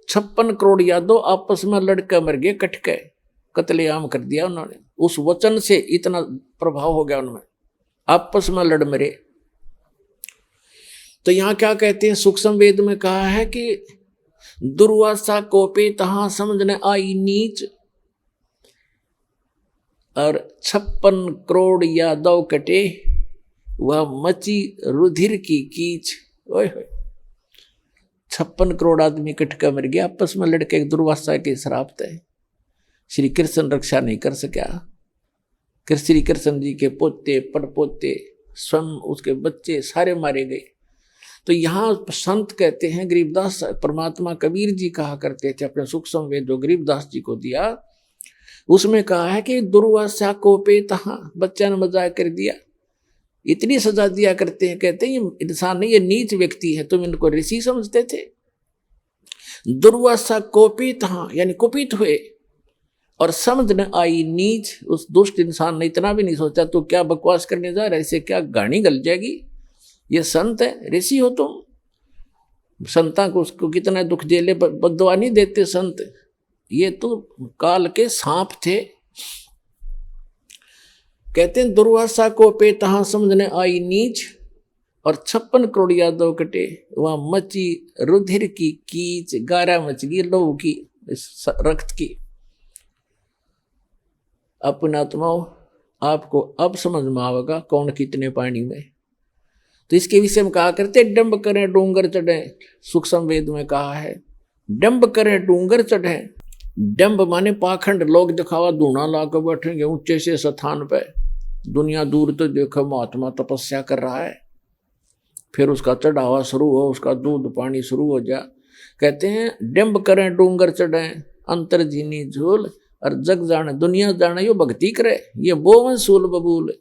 56 करोड़ यादव आपस में लड़के मर गए, कट गए, कत्लेआम कर दिया उन्होंने। उस वचन से इतना प्रभाव हो गया उनमें, आपस में लड़ मरे। तो यहां क्या कहते हैं, सूक्ष्म वेद में कहा है कि दुर्वासा कोपे तहां समझने आई नीच, और 56 करोड़ यादव कटे, वह मची रुधिर की कीच। ओए होए, 56 करोड़ आदमी कट कर मर गया आपस में लड़के, दुर्वासा के श्राप थे। श्री कृष्ण रक्षा नहीं कर सका। श्री कृष्ण जी के पोते परपोते स्वयं उसके बच्चे सारे मारे गए। तो यहाँ संत कहते हैं, गरीबदास परमात्मा कबीर जी कहा करते थे अपने सूक्ष्म वेद जो गरीबदास जी को दिया, उसमें कहा है कि दुर्वासा कोपे तहां, बच्चा ने मजाक कर दिया, इतनी सजा दिया करते हैं। कहते हैं ये इंसान नहीं, ये नीच व्यक्ति है, तुम इनको ऋषि समझते थे। दुर्वासा कोपे तहां यानी कुपित हुए, और समझ न आई नीच, उस दुष्ट इंसान ने इतना भी नहीं सोचा तू क्या बकवास करने जा रहा है, इससे क्या गाड़ी गल जाएगी, ये संत है, ऋषि हो तुम। संता को उसको कितना दुख झेले, बददुआ नहीं देते संत, ये तो काल के सांप थे। कहते हैं दुर्वासा को पे तहां समझने आई नीच, और 56 करोड़ यादव कटे, वहां मची रुधिर की कीच, गारा मच गई लोहू की, रक्त की। अपने आत्माओं, आपको अब समझ में आवेगा कौन कितने पानी में। तो इसके विषय में कहा करते डंब करें डूंगर चढ़े, सूक्ष्म वेद में कहा है डंब करें डूंगर चढ़े। डंब माने पाखंड, लोग दिखावा धूना ला कर बैठेंगे ऊंचे से स्थान पे, दुनिया दूर तो देखो महात्मा तपस्या कर रहा है, फिर उसका चढ़ावा शुरू हो, उसका दूध पानी शुरू हो जा। कहते हैं डंब करें डूंगर चढ़े, अंतर जीनी झूल और जग जाने, दुनिया जाने यो भक्ति करे, ये बोवन सूल बबूल,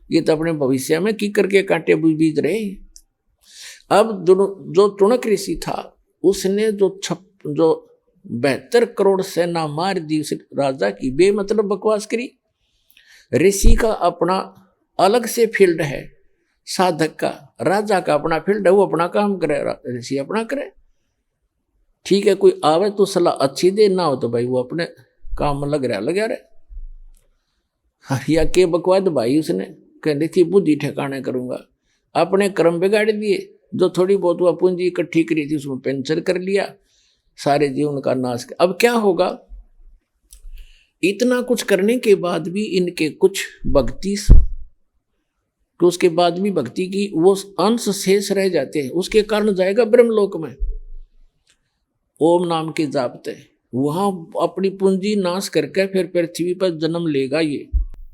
ये तो अपने भविष्य में की करके कांटे बीज रहे। अब जो टुणक ऋषि था उसने जो 72 करोड़ सेना मार दी उस राजा की, बेमतलब बकवास करी। ऋषि का अपना अलग से फील्ड है, साधक का, राजा का अपना फील्ड है, वो अपना काम करे, ऋषि अपना करे। ठीक है, कोई आवे तो सलाह अच्छी दे, ना हो तो भाई वो अपने काम में लगा रहे। या के बकवाद भाई उसने कहने थी बुद्धि ठिकाने करूंगा, अपने कर्म बिगाड़ दिए, जो थोड़ी बहुत वह पूंजी इकट्ठी करी थी उसमें पेंचर कर लिया, सारे जीवन का नाश। अब क्या होगा, इतना कुछ करने के बाद भी इनके कुछ भक्ति, तो उसके बाद भी भक्ति की वो अंश शेष रह जाते हैं, उसके कारण जाएगा ब्रह्मलोक में ओम नाम के जापते, वहां अपनी पूंजी नाश करके फिर पृथ्वी पर जन्म लेगा ये,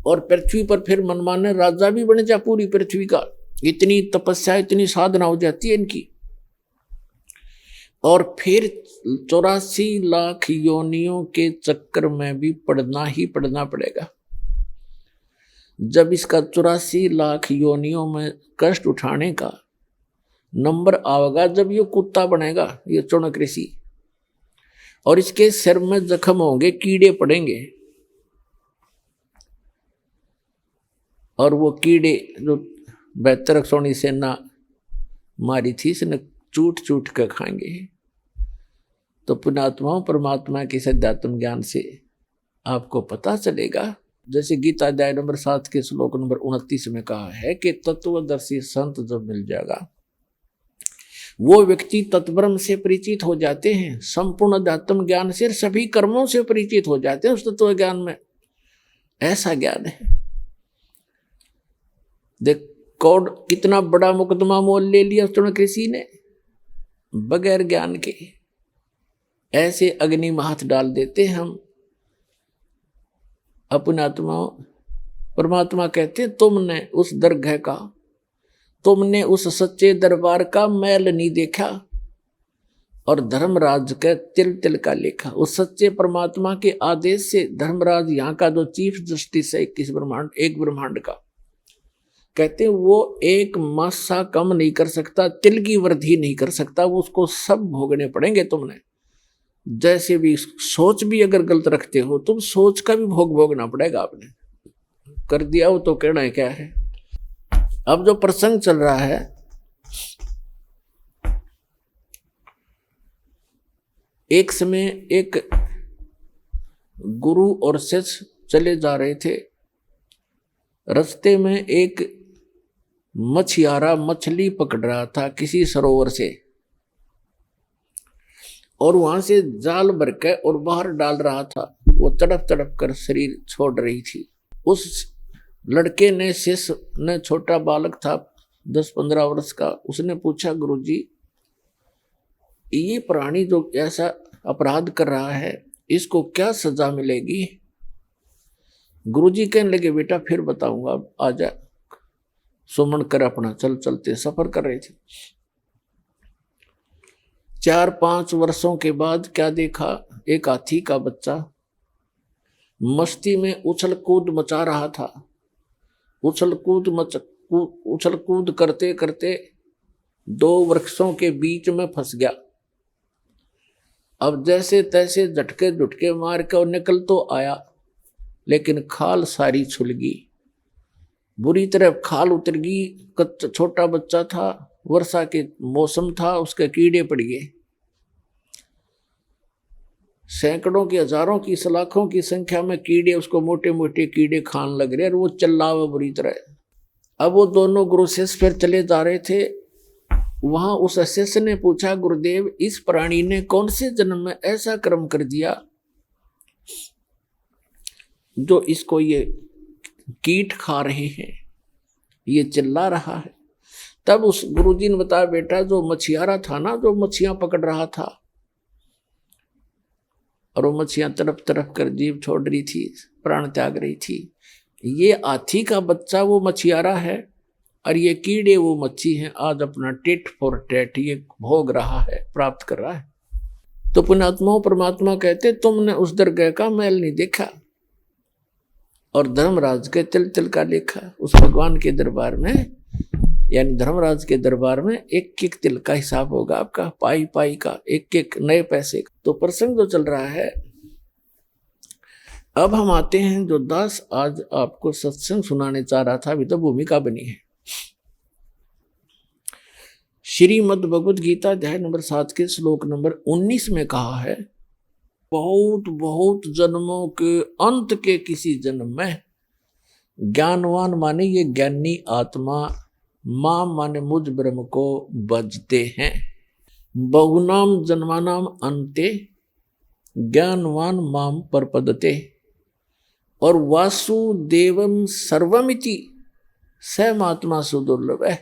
और पृथ्वी पर फिर मनमाने राजा भी बन जा पूरी पृथ्वी का। इतनी तपस्या इतनी साधना हो जाती है इनकी, और फिर 84 लाख योनियों के चक्कर में भी पढ़ना ही पढ़ना पड़ेगा। जब इसका 84 लाख योनियों में कष्ट उठाने का नंबर आवेगा, जब ये कुत्ता बनेगा ये चुणक ऋषि, और इसके सिर में जख्म होंगे, कीड़े पड़ेंगे, और वो कीड़े जो 72 सोनी सेना मारी थी इसने चूट चूट कर खाएंगे। तो पुण्यात्माओं, परमात्मा के सद्यात्म ज्ञान से आपको पता चलेगा, जैसे गीता अध्याय नंबर 7 के श्लोक नंबर 29 में कहा है कि तत्वदर्शी संत जब मिल जाएगा, वो व्यक्ति तत्ब्रह्म से परिचित हो जाते हैं, संपूर्ण अध्यात्म ज्ञान से, सभी कर्मों से परिचित हो जाते हैं उस तत्व ज्ञान में। ऐसा ज्ञान है। देख कौन कितना बड़ा मुकदमा मोल ले लिया चुणक ऋषि ने बगैर ज्ञान के। ऐसे अग्नि में हाथ डाल देते हम अपने आत्मा। परमात्मा कहते तुमने उस दरगाह का, तुमने उस सच्चे दरबार का मैल नहीं देखा, और धर्मराज के तिल तिल का लेखा। उस सच्चे परमात्मा के आदेश से धर्मराज यहाँ का जो चीफ जस्टिस है किस ब्रह्मांड, एक ब्रह्मांड का, कहते हैं वो एक मासा कम नहीं कर सकता, तिल की वृद्धि नहीं कर सकता, वो उसको सब भोगने पड़ेंगे तुमने। जैसे भी सोच भी अगर गलत रखते हो तुम, सोच का भी भोग भोगना पड़ेगा। आपने कर दिया हो तो कहना है क्या है। अब जो प्रसंग चल रहा है, एक समय एक गुरु और शिष्य चले जा रहे थे। रास्ते में एक मछियारा मछली पकड़ रहा था किसी सरोवर से, और वहां से जाल भर के और बाहर डाल रहा था। वो तड़प तड़प कर शरीर छोड़ रही थी। उस लड़के ने, शिष्य ने, छोटा बालक था 10-15 वर्ष का, उसने पूछा गुरुजी ये प्राणी जो ऐसा अपराध कर रहा है इसको क्या सजा मिलेगी। गुरुजी कहने लगे बेटा फिर बताऊंगा, आजा। सुमन कर अपना चल चलते सफर कर रहे थे। 4-5 वर्षों के बाद क्या देखा, एक हाथी का बच्चा मस्ती में उछल कूद मचा रहा था। उछल कूद करते करते 2 वृक्षों के बीच में फंस गया। अब जैसे तैसे झटके झुटके मार के और निकल तो आया, लेकिन खाल सारी छुल गई, बुरी तरह खाल उतर गई। छोटा बच्चा था, वर्षा के मौसम था, उसके कीड़े पड़ गए। सैकड़ों की, हजारों की, लाखों की संख्या में कीड़े उसको मोटे मोटे कीड़े खान लग रहे, और वो चिल्लावा बुरी तरह। अब वो दोनों गुरु शिष्य फिर चले जा रहे थे। वहां उस शिष्य ने पूछा गुरुदेव इस प्राणी ने कौन से जन्म में ऐसा कर्म कर दिया जो इसको ये कीट खा रहे हैं, ये चिल्ला रहा है। तब उस गुरुजी ने बताया, बेटा जो मछियारा था ना, जो मछियां पकड़ रहा था और वो मछियां तड़प तड़प कर जीव छोड़ रही थी, प्राण त्याग रही थी, ये हाथी का बच्चा वो मछियारा है और ये कीड़े वो मच्छी है। आज अपना टेट फॉर टेट ये भोग रहा है, प्राप्त कर रहा है। तो पुण्यात्माओं, परमात्मा कहते तुमने उस दरगाह का मैल नहीं देखा और धर्मराज के तिल तिल का लेखा। उस भगवान के दरबार में, यानी धर्मराज के दरबार में एक एक तिल का हिसाब होगा आपका, पाई पाई का, एक एक नए पैसे का। तो प्रसंग जो चल रहा है, अब हम आते हैं जो दास आज आपको सत्संग सुनाने चाह रहा था, अभी तो भूमिका बनी है। श्रीमद् भगवद गीता अध्याय नंबर 7 के श्लोक नंबर 19 में कहा है, बहुत बहुत जन्मों के अंत के किसी जन्म में ज्ञानवान माने ये ज्ञानी आत्मा, मां माने मुझ ब्रह्म को बजते हैं। बहुनाम जन्मानाम अंते ज्ञानवान माम परपदते। और वासुदेवम सर्वमिति सहमात्मा सुदुर्लभ है।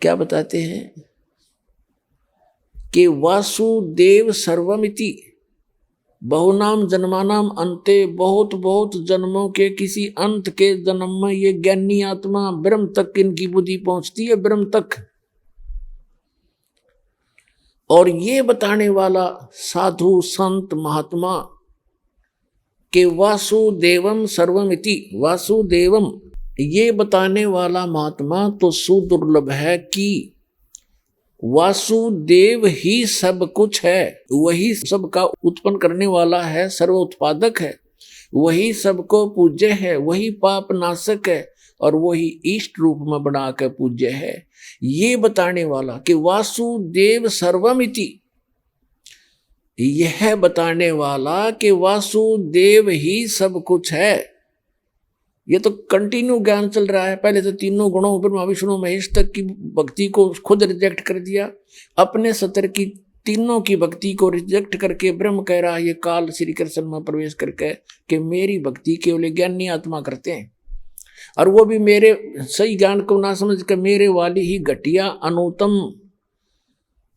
क्या बताते हैं कि वासुदेव सर्वमिति, बहुनाम जन्मानाम अंते, बहुत बहुत जन्मों के किसी अंत के जन्म में ये ज्ञानी आत्मा ब्रह्म तक इनकी बुद्धि पहुंचती है, ब्रह्म तक। और ये बताने वाला साधु संत महात्मा के वासुदेवम सर्वमिति, वासुदेवम ये बताने वाला महात्मा तो सुदुर्लभ है कि वासुदेव ही सब कुछ है, वही सबका उत्पन्न करने वाला है, सर्व उत्पादक है, वही सबको पूज्य है, वही पाप नाशक है और वही इष्ट रूप में बना कर पूज्य है। ये बताने वाला कि वासुदेव सर्वमिति, यह बताने वाला कि वासुदेव ही सब कुछ है। ये तो कंटिन्यू ज्ञान चल रहा है। पहले तो तीनों गुणों ब्रह्मा विष्णु महेश तक की भक्ति को खुद रिजेक्ट कर दिया, अपने सतर की तीनों की भक्ति को रिजेक्ट करके ब्रह्म कह रहा है ये काल श्री कृष्ण में प्रवेश करके कि मेरी भक्ति केवल ज्ञानी आत्मा करते हैं, और वो भी मेरे सही ज्ञान को ना समझ कर मेरे वाली ही घटिया अनुतम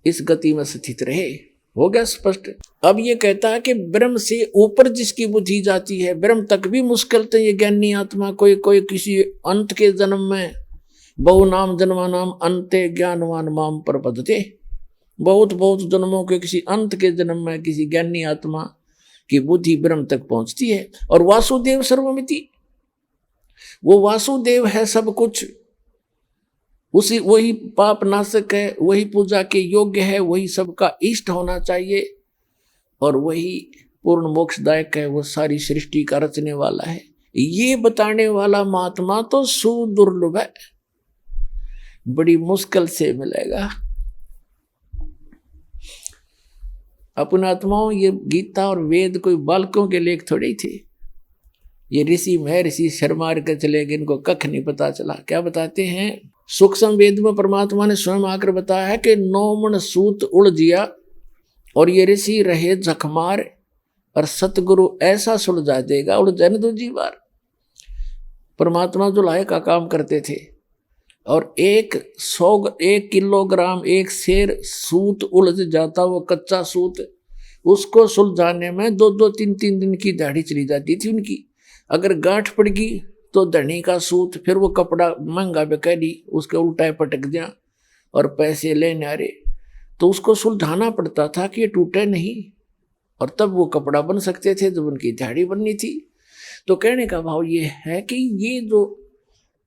इस गति में स्थित रहे। हो गया स्पष्ट। अब ये कहता है कि ब्रह्म से ऊपर जिसकी बुद्धि जाती है, ब्रह्म तक भी मुश्किल तो ये ज्ञानी आत्मा कोई किसी अंत के जन्म में, बहुनाम जन्मानाम अंते ज्ञानवान माम प्रपदते, बहुत बहुत जन्मों के किसी अंत के जन्म में किसी ज्ञानी आत्मा की बुद्धि ब्रह्म तक पहुंचती है। और वासुदेव सर्वमिति, वो वासुदेव है सब कुछ, उसी वही पाप नाशक है, वही पूजा के योग्य है, वही सबका इष्ट होना चाहिए और वही पूर्ण मोक्षदायक है, वो सारी सृष्टि का रचने वाला है। ये बताने वाला महात्मा तो सुदुर्लभ है, बड़ी मुश्किल से मिलेगा। अपने आत्माओं, ये गीता और वेद कोई बालकों के लेख थोड़े थे। ये ऋषि महर्षि शर्मार के चले गए, इनको कख नहीं पता चला। क्या बताते हैं? सूक्ष्म वेद में परमात्मा ने स्वयं आकर बताया है कि 9 मन सूत उड़ जिया और ये ऋषि रहे जखमार और सतगुरु ऐसा सुलझा देगा उलझन दूजी बार। परमात्मा जुलाहे का काम करते थे और 1 किलोग्राम एक शेर सूत उलझ जाता, वो कच्चा सूत, उसको सुलझाने में 2-2, 3-3 दिन की दाढ़ी चली जाती थी उनकी। अगर गांठ पड़ गई तो धनी का सूत, फिर वो कपड़ा महंगा बेकारी, उसके उल्टा पटक दिया और पैसे लेने आ रहे, तो उसको सुलझाना पड़ता था कि ये टूटे नहीं, और तब वो कपड़ा बन सकते थे जब उनकी दाढ़ी बननी थी। तो कहने का भाव ये है कि ये जो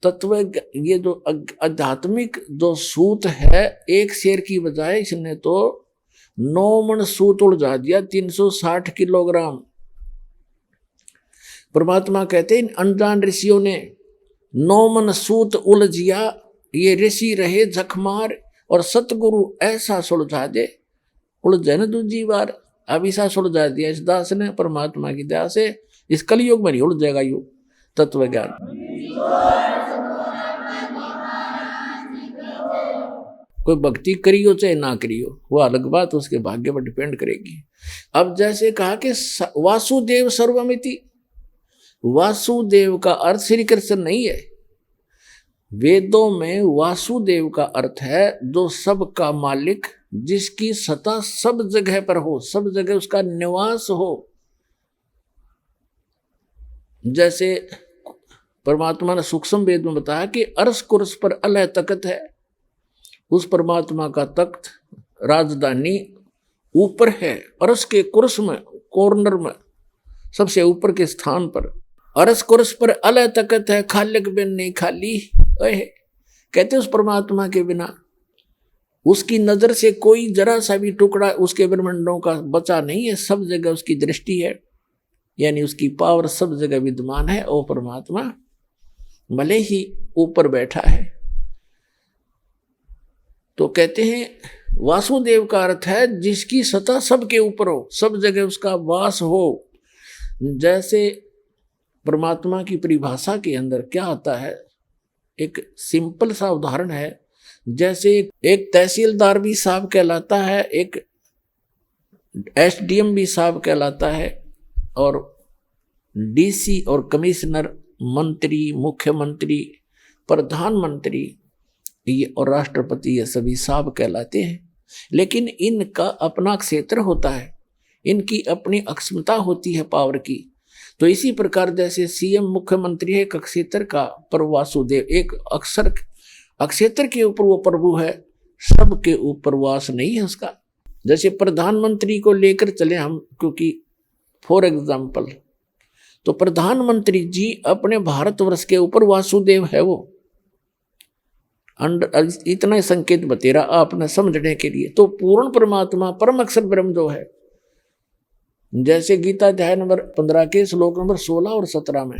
तत्व, ये जो आध्यात्मिक जो सूत है, एक शेर की बजाय इसने तो 9 मन सूत उलझा दिया, 360 किलोग्राम। परमात्मा कहते हैं अनजान ऋषियों ने 9 मन सूत उलझिया, ये ऋषि रहे जखमार और सतगुरु ऐसा सुलझा दे उलझन दूजी बार। अब ऐसा सुलझा दिया इस दास ने परमात्मा की दया से, इस कलयुग में नहीं उलझेगा यू तत्व ज्ञान। कोई भक्ति करियो चाहे ना करियो, वो अलग बात, उसके भाग्य पर डिपेंड करेगी। अब जैसे कहा कि वासुदेव सर्वमिति, वासुदेव का अर्थ श्री कृष्ण नहीं है, वेदों में वासुदेव का अर्थ है जो सब का मालिक, जिसकी सत्ता सब जगह पर हो, सब जगह उसका निवास हो। जैसे परमात्मा ने सूक्ष्म वेद में बताया कि अर्श कुर्स पर अलह तख्त है, उस परमात्मा का तख्त राजधानी ऊपर है, अर्श के कुर्स में, कॉर्नर में, सबसे ऊपर के स्थान पर। अर्श कुर्स पर अलह तख्त है, खालिक बिन नहीं खाली। कहते उस परमात्मा के बिना उसकी नजर से कोई जरा सा भी टुकड़ा उसके ब्रह्मांडों का बचा नहीं है, सब जगह उसकी दृष्टि है, यानी उसकी पावर सब जगह विद्यमान है। और परमात्मा भले ही ऊपर बैठा है। तो कहते हैं वासुदेव का अर्थ है जिसकी सत्ता सबके ऊपर हो, सब जगह उसका वास हो। जैसे परमात्मा की परिभाषा के अंदर क्या आता है, एक सिंपल सा उदाहरण है। जैसे एक तहसीलदार भी साहब कहलाता है, एक एसडीएम भी साहब कहलाता है, और डीसी और कमिश्नर, मंत्री, मुख्यमंत्री, प्रधानमंत्री ये और राष्ट्रपति, ये सभी साहब कहलाते हैं। लेकिन इनका अपना क्षेत्र होता है, इनकी अपनी अक्षमता होती है पावर की। तो इसी प्रकार जैसे सीएम मुख्यमंत्री है एक क्षेत्र का, पर वासुदेव एक अक्षेत्र के ऊपर वो प्रभु है, सबके ऊपर वास नहीं है उसका। जैसे प्रधानमंत्री को लेकर चले हम, क्योंकि फॉर एग्जाम्पल, तो प्रधानमंत्री जी अपने भारतवर्ष के ऊपर वासुदेव है वो। इतना संकेत बतेरा आपने समझने के लिए। तो पूर्ण परमात्मा परम अक्षर ब्रह्म जो है, जैसे गीता अध्याय नंबर 15 के श्लोक नंबर 16 और 17 में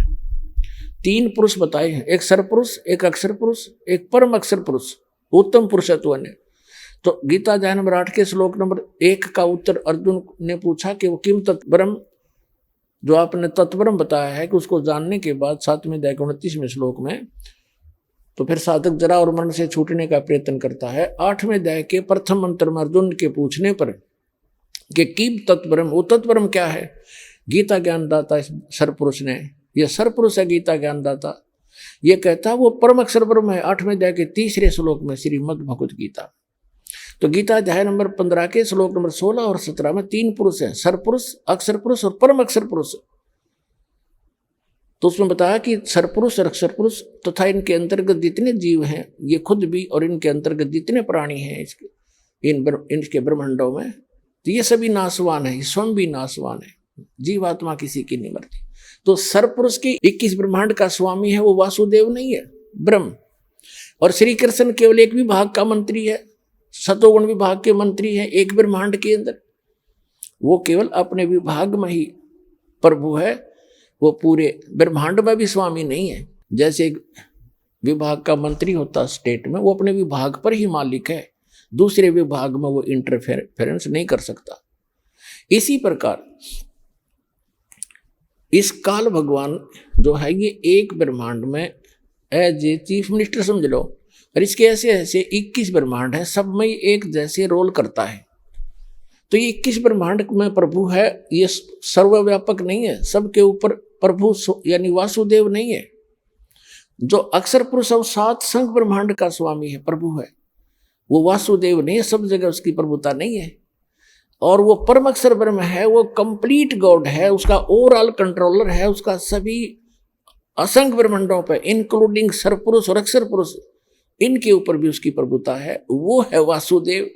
3 पुरुष बताए हैं, एक सरपुरुष, एक अक्षर पुरुष, एक परम अक्षर पुरुष, उत्तम पुरुषत्व ने। तो गीता अध्याय नंबर 8 के श्लोक नंबर 1 का उत्तर अर्जुन ने पूछा कि वो किम तत्ब्रह्म, जो आपने तत्ब्रह्म बताया है कि उसको जानने के बाद 7वें अध्याय के 29वें श्लोक में, तो फिर साधक जरा और मरण से छूटने का प्रयत्न करता है। 8वें अध्याय के प्रथम मंत्र में अर्जुन के पूछने पर कि किम तत्ब्रह्म, वो तत्ब्रह्म क्या है, गीता ज्ञानदाता सरपुरुष ने, यह सरपुरुष है गीता ज्ञानदाता, ये कहता है वो परम अक्षर ब्रह्म है। 8वें अध्याय के 3रे श्लोक में श्रीमद् भगवत गीता। तो गीता अध्याय नंबर 15 के श्लोक नंबर 16 और 17 में 3 पुरुष हैं, सरपुरुष, अक्षर पुरुष और परम अक्षर पुरुष। तो उसमें बताया कि सरपुरुष और अक्षर पुरुष तथा इनके अंतर्गत जितने जीव हैं, ये खुद भी, और इनके अंतर्गत जितने प्राणी हैं इनके ब्रह्मांडों में, तो ये सभी नाशवान है, स्वयं भी नाशवान है, जीवात्मा किसी की नहीं मरती। तो सरपुरुष की 21 ब्रह्मांड का स्वामी है वो वासुदेव नहीं है, ब्रह्म। और श्री कृष्ण केवल एक विभाग का मंत्री है, सतोगुण विभाग के मंत्री है एक ब्रह्मांड के अंदर, वो केवल अपने विभाग में ही प्रभु है, वो पूरे ब्रह्मांड में भी स्वामी नहीं है। जैसे एक विभाग का मंत्री होता स्टेट में, वो अपने विभाग पर ही मालिक है, दूसरे विभाग में वो इंटरफेरेंस नहीं कर सकता। इसी प्रकार इस काल भगवान जो है ये एक ब्रह्मांड में एज ए चीफ मिनिस्टर समझ लो, और इसके ऐसे ऐसे 21 ब्रह्मांड है, सब में एक जैसे रोल करता है। तो ये 21 ब्रह्मांड में प्रभु है, ये सर्वव्यापक नहीं है, सबके ऊपर प्रभु यानी वासुदेव नहीं है। जो अक्षर पुरुष और 7 संघ ब्रह्मांड का स्वामी है, प्रभु है, वो वासुदेव नहीं है, सब जगह उसकी प्रभुता नहीं है। और वो परम अक्षर ब्रह्म है, वो कंप्लीट गॉड है, उसका ओवरऑल कंट्रोलर है, उसका सभी असंख्य ब्रह्मांडों पे इंक्लूडिंग सरपुरुष और अक्षर पुरुष, इनके ऊपर भी उसकी प्रभुता है, वो है वासुदेव।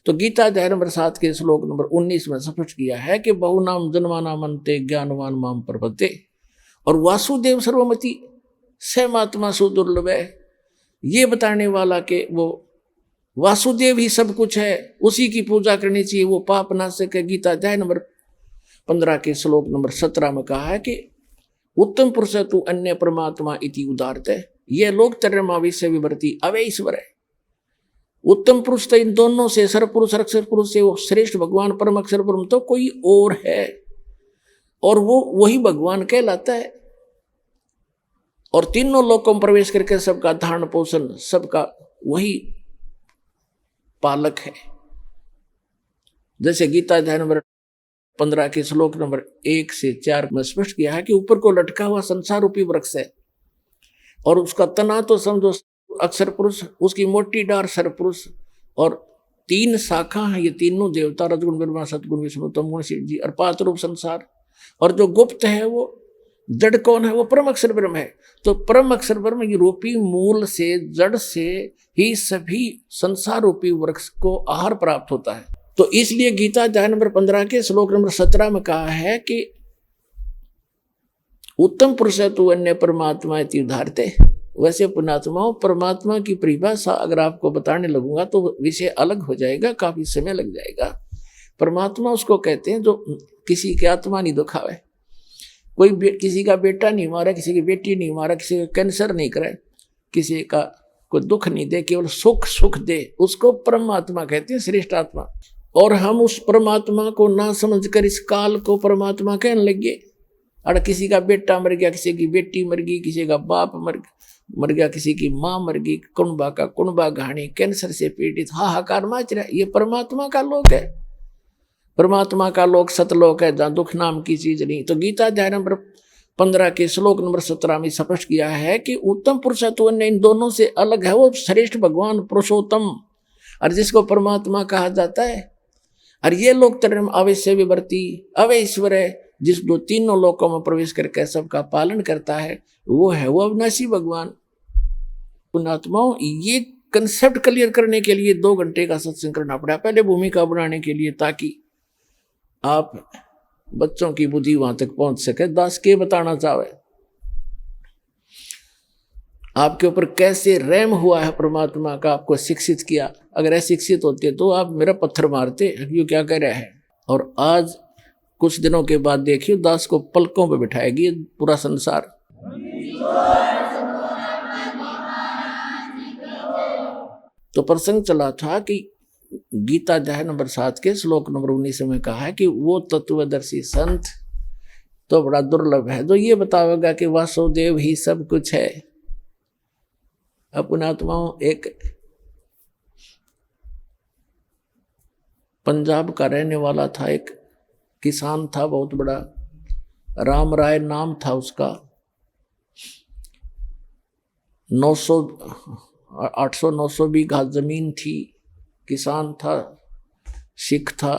तो गीता अध्याय नंबर 7 के श्लोक नंबर 19 में स्पष्ट किया है कि बहुनाम जन्मानाम अन्ते ज्ञानवान माम प्रपद्ये, और वासुदेव सर्वमति सहमात्मा सुदुर्लभ है, ये बताने वाला के वो वासुदेव ही सब कुछ है, उसी की पूजा करनी चाहिए, वो पाप नाशक है। गीता अध्याय नंबर 15 के श्लोक नंबर 17 में कहा है कि उत्तम पुरुष तू अन्य परमात्मा इति उदारत है, यह लोक चर्मा से विभर्ति अवय ईश्वर है। उत्तम पुरुष तो इन दोनों से, सरपुरुष और अक्षर पुरुष से, वो श्रेष्ठ भगवान परम अक्षर ब्रह्म तो कोई और है, और वो वही भगवान कहलाता है। और तीनों लोकों में प्रवेश करके सबका धारण पोषण, सबका वही पालक है। जैसे गीता अध्याय नंबर 15 के श्लोक नंबर 1 से 4 में स्पष्ट किया है कि ऊपर को लटका हुआ संसार रूपी वृक्ष है, और उसका तना तो समझो अक्षर पुरुष, उसकी मोटी डार सर पुरुष, और 3 शाखा है, ये तीनों देवता रजगुण ब्रह्मा सतगुण विष्णु तमगुण शिव जी, और 5 रूप संसार। और जो गुप्त है वो जड़ कौन है? वो परम अक्षर ब्रह्म है। तो परम अक्षर ब्रह्म ये रूपी मूल से, जड़ से ही सभी संसार रूपी वृक्ष को आहार प्राप्त होता है। तो इसलिए गीता अध्याय नंबर 15 के श्लोक नंबर 17 में कहा है कि उत्तम पुरुष तु अन्य परमात्मा इति उदाहरते। वैसे पुण्यात्माओं, परमात्मा की परिभाषा अगर आपको बताने लगूंगा तो विषय अलग हो जाएगा, काफी समय लग जाएगा। परमात्मा उसको कहते हैं जो किसी की आत्मा नहीं दुखावे, कोई किसी का बेटा नहीं मारा, किसी की बेटी नहीं मारा, किसी का कैंसर नहीं करे, किसी का कोई दुख नहीं दे, केवल सुख सुख दे, उसको परमात्मा कहते हैं, श्रेष्ठ आत्मा। और हम उस परमात्मा को ना समझकर इस काल को परमात्मा कहने लगे। और किसी का बेटा मर गया, किसी की बेटी मर गई, किसी का बाप मर गया, किसी की माँ मर गई, कुणबा का कुणबा घाणी, कैंसर से पीड़ित, हाहाकार मच रहा है। ये परमात्मा का लोक है, परमात्मा का लोक सतलोक है, जहाँ दुख नाम की चीज नहीं। तो गीता अध्याय नंबर 15 के श्लोक नंबर 17 में स्पष्ट किया है कि उत्तम पुरुषत्व इन दोनों से अलग है, वो श्रेष्ठ भगवान पुरुषोत्तम, और जिसको परमात्मा कहा जाता है। और ये लोक तरम अवश्य विवर्ती अवैश्वर है, जिस दो तीनों लोकों में प्रवेश करके सबका पालन करता है, वो है वो अविनाशी भगवान। पुण्यात्माओं, ये कंसेप्ट क्लियर करने के लिए 2 घंटे का सत्संग करना पड़ा, पहले भूमिका बनाने के लिए, ताकि आप बच्चों की बुद्धि वहां तक पहुंच सके। दास के बताना चाहे आपके ऊपर कैसे रहम हुआ है परमात्मा का, आपको शिक्षित किया। अगर अशिक्षित होते तो आप मेरा पत्थर मारते, ये क्या कह रहा है। और आज कुछ दिनों के बाद देखिए, दास को पलकों पे बिठाएगी पूरा संसार। तो प्रसंग चला था कि गीता अध्याय नंबर 7 के श्लोक नंबर 19 में कहा है कि वो तत्वदर्शी संत तो बड़ा दुर्लभ है, जो ये बतावेगा कि वासुदेव ही सब कुछ है। अपने आत्माओं, एक पंजाब का रहने वाला था, एक किसान था बहुत बड़ा, राम राय नाम था उसका। 800-900 बीघा जमीन थी, किसान था, सिख था।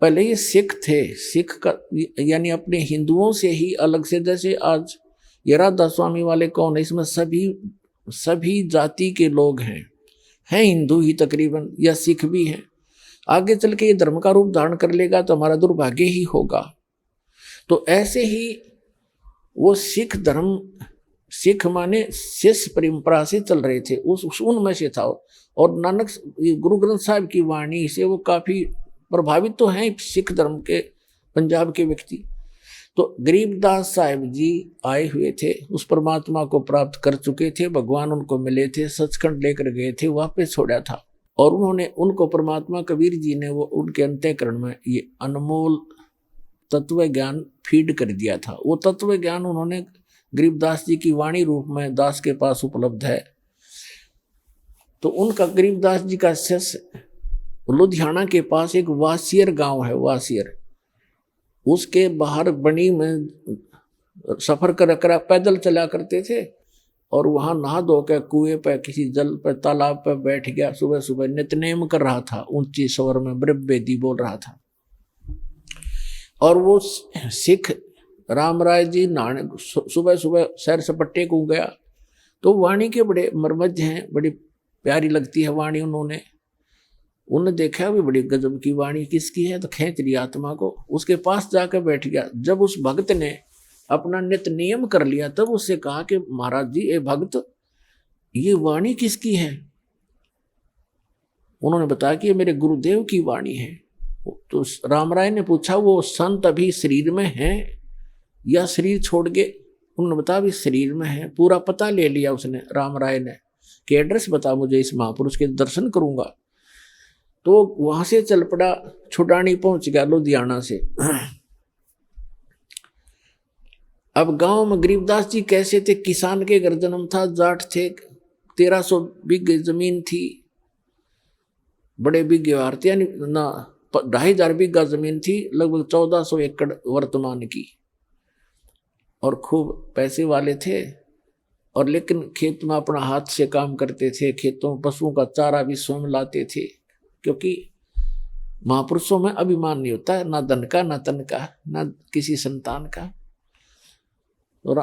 पहले ये सिख थे, सिख का यानी अपने हिंदुओं से ही अलग से, जैसे आज ये राधा स्वामी वाले कौन है, इसमें सभी जाति के लोग हैं हिंदू ही तकरीबन, या सिख भी हैं। आगे चल के ये धर्म का रूप धारण कर लेगा तो हमारा दुर्भाग्य ही होगा। तो ऐसे ही वो सिख धर्म, सिख माने शिष्य परंपरा से चल रहे थे, उनमें से था। और नानक गुरु ग्रंथ साहिब की वाणी से वो काफी प्रभावित तो हैं सिख धर्म के, पंजाब के व्यक्ति। तो गरीबदास साहिब जी आए हुए थे, उस परमात्मा को प्राप्त कर चुके थे, भगवान उनको मिले थे, सचखंड लेकर गए थे, वापस छोड़ा था। और उनको परमात्मा कबीर जी ने वो उनके अंतःकरण में ये अनमोल तत्व ज्ञान फीड कर दिया था। वो तत्व ज्ञान उन्होंने गरीबदास जी की वाणी रूप में दास के पास उपलब्ध है। तो उनका गरीबदास जी का शिष्य लुधियाना के पास एक वासियर गांव है, वासियर, उसके बाहर बनी में सफर कर पैदल चला करते थे। और वहां नहा धो के कुएं पे, किसी जल पे, तालाब पे बैठ गया, सुबह सुबह नित्यनेम कर रहा था, ऊंची स्वर में ब्रह्मवेदी बोल रहा था। और वो सिख राम राय जी नहाने सुबह सुबह सैर सपट्टे को गया, तो वाणी के बड़े मर्मज हैं, बड़ी प्यारी लगती है वाणी। उन्होंने देखा भी बड़ी गजब की वाणी किसकी है, तो खींच लिया आत्मा को, उसके पास जाकर बैठ गया। जब उस भक्त ने अपना नित्य नियम कर लिया, तब उससे कहा कि महाराज जी, ए भक्त, ये वाणी किसकी है। उन्होंने बताया कि ये मेरे गुरुदेव की वाणी है। तो राम राय ने पूछा, वो संत अभी शरीर में है या शरीर छोड़ के? उन्होंने बताया भी शरीर में है। पूरा पता ले लिया उसने, राम राय ने, कि एड्रेस बता मुझे, इस महापुरुष के दर्शन करूंगा। तो वहां से चल पड़ा, छुटानी पहुंच गया लुधियाना से। अब गांव में गरीबदास जी कैसे थे, किसान के घर जन्म था, जाट थे, 1300 बीघे जमीन थी, बड़े बीघे वारते, यानी ना 2500 बीघा जमीन थी, लगभग 1400 एकड़ वर्तमान की, और खूब पैसे वाले थे। और लेकिन खेत में अपना हाथ से काम करते थे, खेतों में पशुओं का चारा भी स्वयं लाते थे, क्योंकि महापुरुषों में अभिमान नहीं होता है, ना धन का, ना तन का, ना किसी संतान का। तो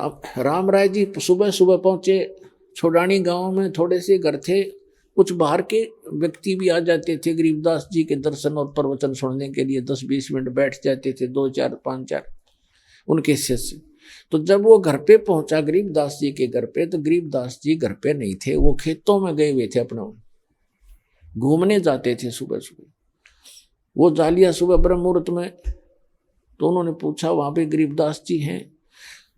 राम राय जी सुबह सुबह पहुंचे छोड़ानी गांव में, थोड़े से घर थे, कुछ बाहर के व्यक्ति भी आ जाते थे गरीबदास जी के दर्शन और प्रवचन सुनने के लिए, 10-20 मिनट बैठ जाते थे, 2-4 5-4 उनके शिष्य। तो जब वो घर पे पहुंचा गरीबदास जी के घर पे, तो गरीबदास जी घर पे नहीं थे, वो खेतों में गए हुए थे, अपना घूमने जाते थे सुबह सुबह। वो जालिया सुबह ब्रह्म मुहूर्त में, तो उन्होंने पूछा वहां पे गरीबदास जी हैं।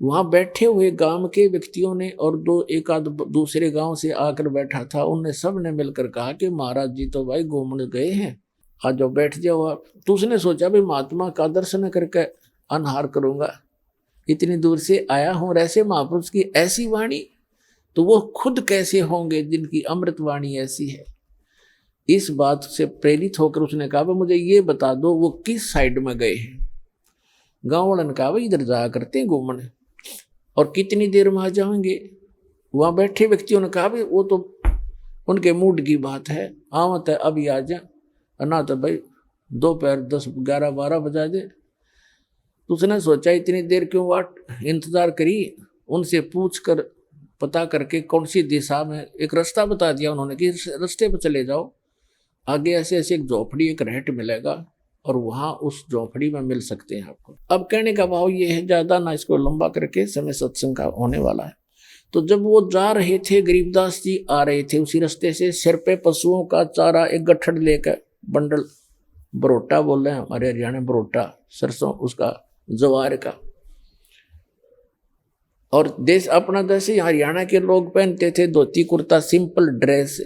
वहां बैठे हुए गांव के व्यक्तियों ने और एक आध दूसरे गांव से आकर बैठा था, उनने सब ने मिलकर कहा कि महाराज जी तो भाई घूमने गए हैं, आज जाओ बैठ जाओ आप। तो उसने सोचा भाई महात्मा का दर्शन करके अनहार करूंगा, इतनी दूर से आया हूं, और ऐसे महापुरुष की ऐसी वाणी, तो वो खुद कैसे होंगे जिनकी अमृत वाणी ऐसी है। इस बात से प्रेरित होकर उसने कहा मुझे ये बता दो वो किस साइड में गए हैं। गाँव वालों ने कहा भाई इधर जाया करते हैं घूमने, और कितनी देर में आ जाएंगे। वहां बैठे व्यक्तियों ने कहा भाई वो तो उनके मूड की बात है, आवत है अभी आ जा, ना तो भाई दोपहर 10-11-12 बजा दे। तो उसने सोचा इतनी देर क्यों वाट इंतजार करी, उनसे पूछ कर पता करके कौन सी दिशा में, एक रास्ता बता दिया उन्होंने कि रास्ते पर चले जाओ, आगे ऐसे ऐसे एक झोपड़ी, एक रहट मिलेगा, और वहां उस झोपड़ी में मिल सकते हैं आपको। अब कहने का भाव ये है, ज्यादा ना इसको लंबा करके, समय सत्संग का होने वाला है। तो जब वो जा रहे थे, गरीबदास जी आ रहे थे उसी रास्ते से, सिर पे पशुओं का चारा एक गट्ठड़ लेकर, बंडल, बरोटा बोल रहे हैं हमारे हरियाणा, बरोटा सरसों उसका, जवार का, और देश अपना जैसे हरियाणा के लोग पहनते थे धोती कुर्ता, सिंपल ड्रेस।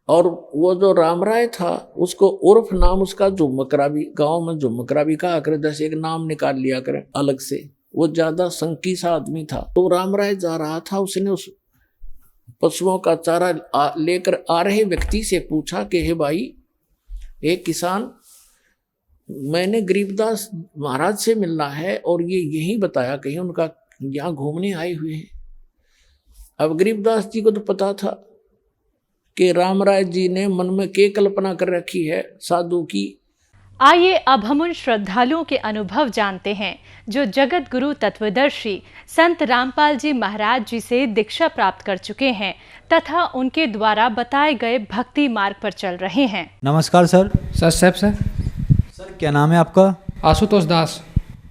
और वो जो राम राय था उसको उर्फ नाम उसका झुमकरा भी, गांव में झुमकरा भी कहा करे, जैसे एक नाम निकाल लिया करे अलग से, वो ज्यादा संकी सा आदमी था। तो राम राय जा रहा था, उसने उस पशुओं का चारा लेकर आ रहे व्यक्ति से पूछा कि हे भाई, एक किसान, मैंने गरीबदास महाराज से मिलना है और ये यही बताया कहीं उनका यहाँ घूमने आए हुए हैं। अब गरीबदास जी को तो पता था कि राम राय जी ने मन में क्या कल्पना कर रखी है साधु की। आइए अब हम उन श्रद्धालुओं के अनुभव जानते हैं जो जगत गुरु तत्वदर्शी संत रामपाल जी महाराज जी से दीक्षा प्राप्त कर चुके हैं तथा उनके द्वारा बताए गए भक्ति मार्ग पर चल रहे हैं। नमस्कार सर। सर सर क्या नाम है आपका? आशुतोष दास।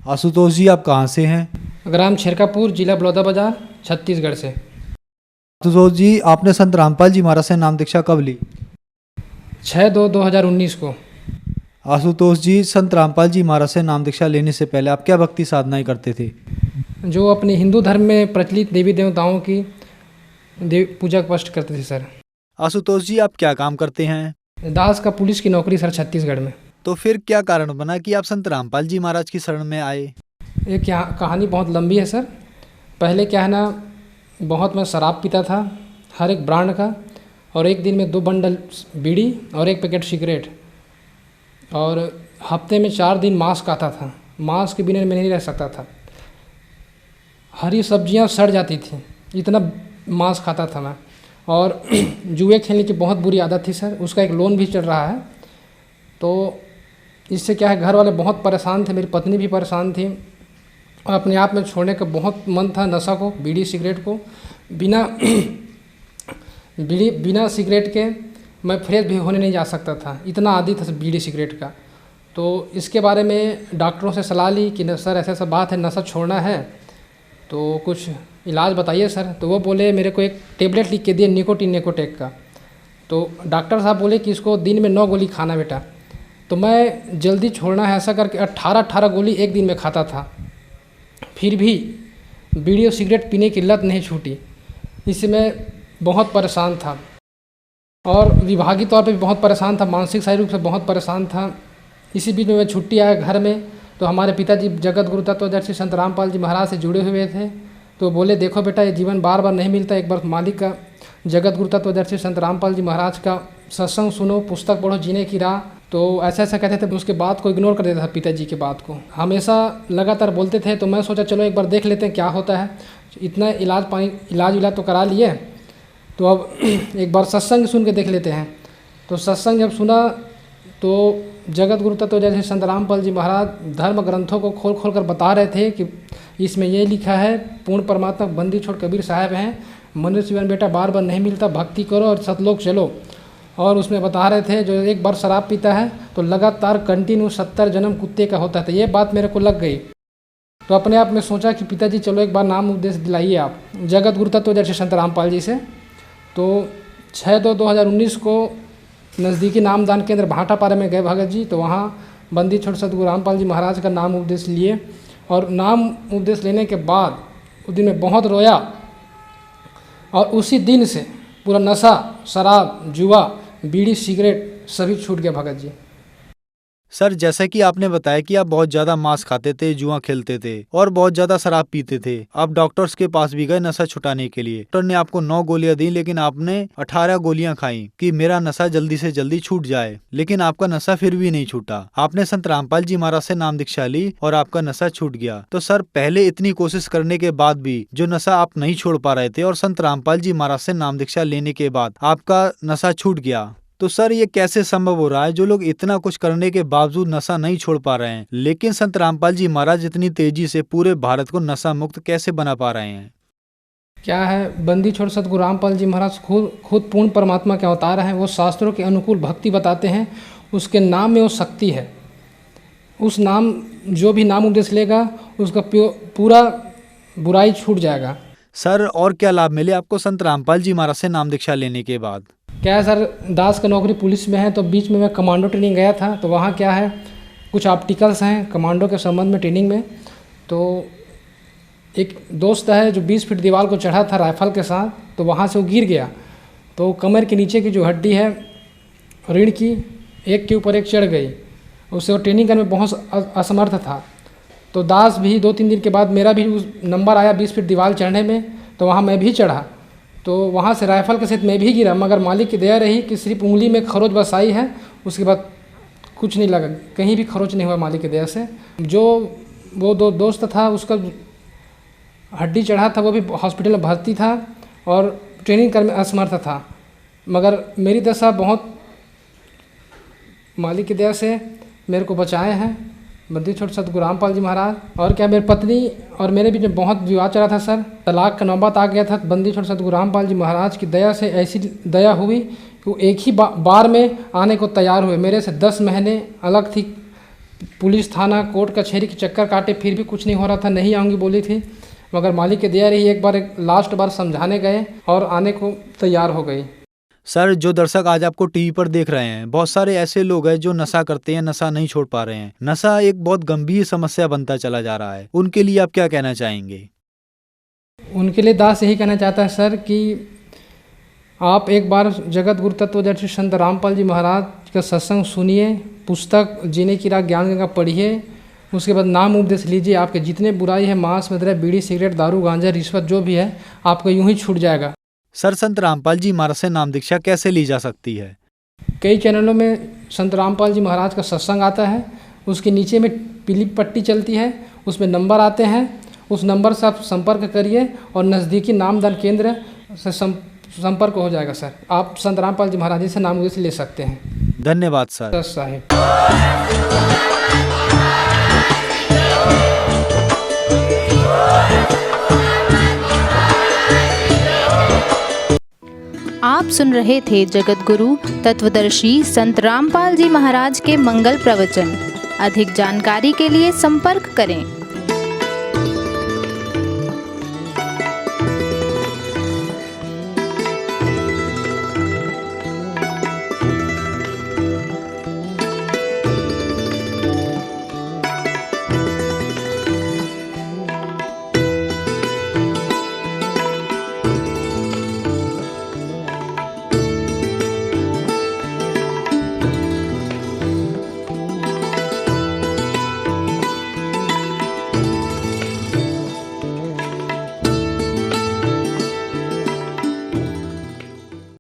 आशुतोष जी आप कहाँ से हैं? ग्राम छिरकापुर, जिला बलौदाबाजार, छत्तीसगढ़ से। आशुतोष जी आपने संत रामपाल जी महाराज से नाम दीक्षा कब ली? 6/2/2019 को। आशुतोष जी संत रामपाल जी महाराज से नाम दीक्षा लेने से पहले आप क्या भक्ति साधनाएं करते थे? जो अपने हिंदू धर्म में प्रचलित देवी देवताओं की पूजा कष्ट करते थे सर। आशुतोष जी आप क्या काम करते हैं? दास का पुलिस की नौकरी सर, छत्तीसगढ़ में। तो फिर क्या कारण बना कि आप संत रामपाल जी महाराज की शरण में आए? एक कहानी बहुत लंबी है सर। पहले क्या है ना, बहुत मैं शराब पीता था हर एक ब्रांड का, और एक दिन में 2 बंडल बीड़ी और 1 पैकेट सिगरेट, और हफ्ते में 4 दिन मांस खाता था। मांस के बिना मैं नहीं रह सकता था। हरी सब्जियां सड़ जाती थी, इतना मांस खाता था मैं। और जुए खेलने की बहुत बुरी आदत थी सर, उसका एक लोन भी चल रहा है। तो इससे क्या है, घर वाले बहुत परेशान थे, मेरी पत्नी भी परेशान थी, और अपने आप में छोड़ने का बहुत मन था नशा को, बीड़ी सिगरेट को। बिना सिगरेट के मैं फ्रेश भी होने नहीं जा सकता था, इतना आदी था बीड़ी सिगरेट का। तो इसके बारे में डॉक्टरों से सलाह ली कि सर ऐसा ऐसा बात है, नशा छोड़ना है तो कुछ इलाज बताइए सर। तो वो बोले, मेरे को एक टेबलेट लिख के दिए निकोटीन नेकोटेक का। तो डॉक्टर साहब बोले कि इसको दिन में 9 गोली खाना बेटा। तो मैं जल्दी छोड़ना है ऐसा करके 18 गोली एक दिन में खाता था, फिर भी बीड़ी और सिगरेट पीने की लत नहीं छूटी। इससे मैं बहुत परेशान था, और विभागीय तौर पे भी बहुत परेशान था, मानसिक शारीरिक रूप से बहुत परेशान था। इसी बीच में मैं छुट्टी आया घर में, तो हमारे पिताजी जगत गुरु तत्वदर्शी संत रामपाल जी महाराज से जुड़े हुए थे। तो बोले, देखो बेटा ये जीवन बार बार नहीं मिलता, एक बार मालिक का जगत गुरु तत्वदर्शी संत रामपाल जी महाराज का सत्संग सुनो, पुस्तक पढ़ो जीने की राह। तो ऐसा ऐसा कहते थे, उसके बात को इग्नोर कर देता था, पिताजी की बात को हमेशा लगातार बोलते थे। तो मैं सोचा चलो एक बार देख लेते हैं क्या होता है। इतना इलाज तो करा लिए, तो अब एक बार सत्संग सुन के देख लेते हैं। तो सत्संग जब सुना तो जगत गुरु तत्वदर्शी संत रामपाल जी महाराज धर्म ग्रंथों को खोल खोल कर बता रहे थे कि इसमें ये लिखा है, पूर्ण परमात्मा बंदी छोड़ कबीर साहब हैं, मनुष्य जीवन बेटा बार बार नहीं मिलता, भक्ति करो और सतलोक चलो। और उसमें बता रहे थे जो एक बार शराब पीता है तो लगातार कंटिन्यू 70 जन्म कुत्ते का होता था। ये बात मेरे को लग गई, तो अपने आप में सोचा कि पिताजी चलो एक बार नाम उपदेश दिलाइए आप जगत गुरु तत्वदर्शी संत रामपाल जी से। तो 6/2/2019 को नज़दीकी नामदान केंद्र भाटापारा में गए भगत जी, तो वहाँ बंदी छोड़ सतगुरु रामपाल जी महाराज का नाम उपदेश लिए। और नाम उपदेश लेने के बाद उस दिन में बहुत रोया, और उसी दिन से पूरा नशा, शराब, जुआ, बीड़ी, सिगरेट सभी छूट गया भगत जी। सर, जैसा कि आपने बताया कि आप बहुत ज्यादा मांस खाते थे, जुआ खेलते थे और बहुत ज्यादा शराब पीते थे। आप डॉक्टर्स के पास भी गए नशा छुटाने के लिए। डॉक्टर ने आपको 9 गोलियां दी, लेकिन आपने 18 गोलियां खाई कि मेरा नशा जल्दी से जल्दी छूट जाए, लेकिन आपका नशा फिर भी नहीं छूटा। आपने संत रामपाल जी महाराज से नाम दीक्षा ली और आपका नशा छूट गया। तो सर, पहले इतनी कोशिश करने के बाद भी जो नशा आप नहीं छोड़ पा रहे थे और संत रामपाल जी महाराज से नाम दीक्षा लेने के बाद आपका नशा छूट गया, तो सर ये कैसे संभव हो रहा है? जो लोग इतना कुछ करने के बावजूद नशा नहीं छोड़ पा रहे हैं, लेकिन संत रामपाल जी महाराज इतनी तेजी से पूरे भारत को नशा मुक्त कैसे बना पा रहे हैं? क्या है, बंदी छोड़ सतगुरु रामपाल जी महाराज खुद पूर्ण परमात्मा के अवतार हैं। वो शास्त्रों के अनुकूल भक्ति बताते हैं, उसके नाम में वो शक्ति है। उस नाम, जो भी नाम उपदेश लेगा उसका पूरा बुराई छूट जाएगा। सर, और क्या लाभ मिले आपको संत रामपाल जी महाराज से नाम दीक्षा लेने के बाद? क्या है सर, दास का नौकरी पुलिस में है, तो बीच में मैं कमांडो ट्रेनिंग गया था। तो वहाँ क्या है, कुछ ऑप्टिकल्स हैं कमांडो के संबंध में ट्रेनिंग में। तो एक दोस्त है जो 20 फीट दीवार को चढ़ा था राइफल के साथ, तो वहाँ से वो गिर गया। तो कमर के नीचे की जो हड्डी है रीढ़ की, एक के ऊपर एक चढ़ गई। उससे वो ट्रेनिंग करने में बहुत असमर्थ था। तो दास भी 2-3 दिन के बाद मेरा भी उस नंबर आया 20 फीट दीवार चढ़ने में, तो वहाँ मैं भी चढ़ा। तो वहाँ से राइफल के साथ मैं भी गिरा, मगर मालिक की दया रही कि सिर्फ उंगली में खरोच बस आई है, उसके बाद कुछ नहीं लगा, कहीं भी खरोच नहीं हुआ मालिक की दया से। जो वो दोस्त था उसका हड्डी चढ़ा था, वो भी हॉस्पिटल में भर्ती था और ट्रेनिंग करने में असमर्थ था। मगर मेरी दशा बहुत मालिक की दया से मेरे को बचाए हैं बंदी छोड़ सतगुरु रामपाल जी महाराज। और क्या, मेरी पत्नी और मेरे बीच में बहुत विवाद चला था सर, तलाक का नौबत आ गया था। बंदी छोड़ सतगुरु रामपाल जी महाराज की दया से ऐसी दया हुई कि वो एक ही बार में आने को तैयार हुए। मेरे से 10 महीने अलग थी, पुलिस थाना कोर्ट कचहरी के चक्कर काटे, फिर भी कुछ नहीं हो रहा था, नहीं आऊँगी बोली थी। मगर मालिक की दया रही, एक लास्ट बार समझाने गए और आने को तैयार हो गई। सर, जो दर्शक आज आपको टीवी पर देख रहे हैं, बहुत सारे ऐसे लोग हैं जो नशा करते हैं, नशा नहीं छोड़ पा रहे हैं। नशा एक बहुत गंभीर समस्या बनता चला जा रहा है, उनके लिए आप क्या कहना चाहेंगे? उनके लिए दास यही कहना चाहता है सर कि आप एक बार जगत गुरु तत्वदर्शी संत रामपाल जी महाराज का सत्संग सुनिए, पुस्तक जीने की राह ज्ञान गंगा पढ़िए, उसके बाद नाम उपदेश लीजिए। आपके जितने बुराई है, मांस मदिरा, बीड़ी सिगरेट, दारू गांजा, रिश्वत जो भी है, आपको यूं ही छूट जाएगा। सर, संत रामपाल जी महाराज से नाम दीक्षा कैसे ली जा सकती है? कई चैनलों में संत रामपाल जी महाराज का सत्संग आता है, उसके नीचे में पीली पट्टी चलती है, उसमें नंबर आते हैं, उस नंबर से आप संपर्क करिए और नज़दीकी नामदान केंद्र से संपर्क हो जाएगा सर। आप संत रामपाल जी महाराज जी से नाम उपदेश ले सकते हैं। धन्यवाद सर। साहिब। आप सुन रहे थे जगत गुरु तत्वदर्शी संत रामपाल जी महाराज के मंगल प्रवचन। अधिक जानकारी के लिए संपर्क करें।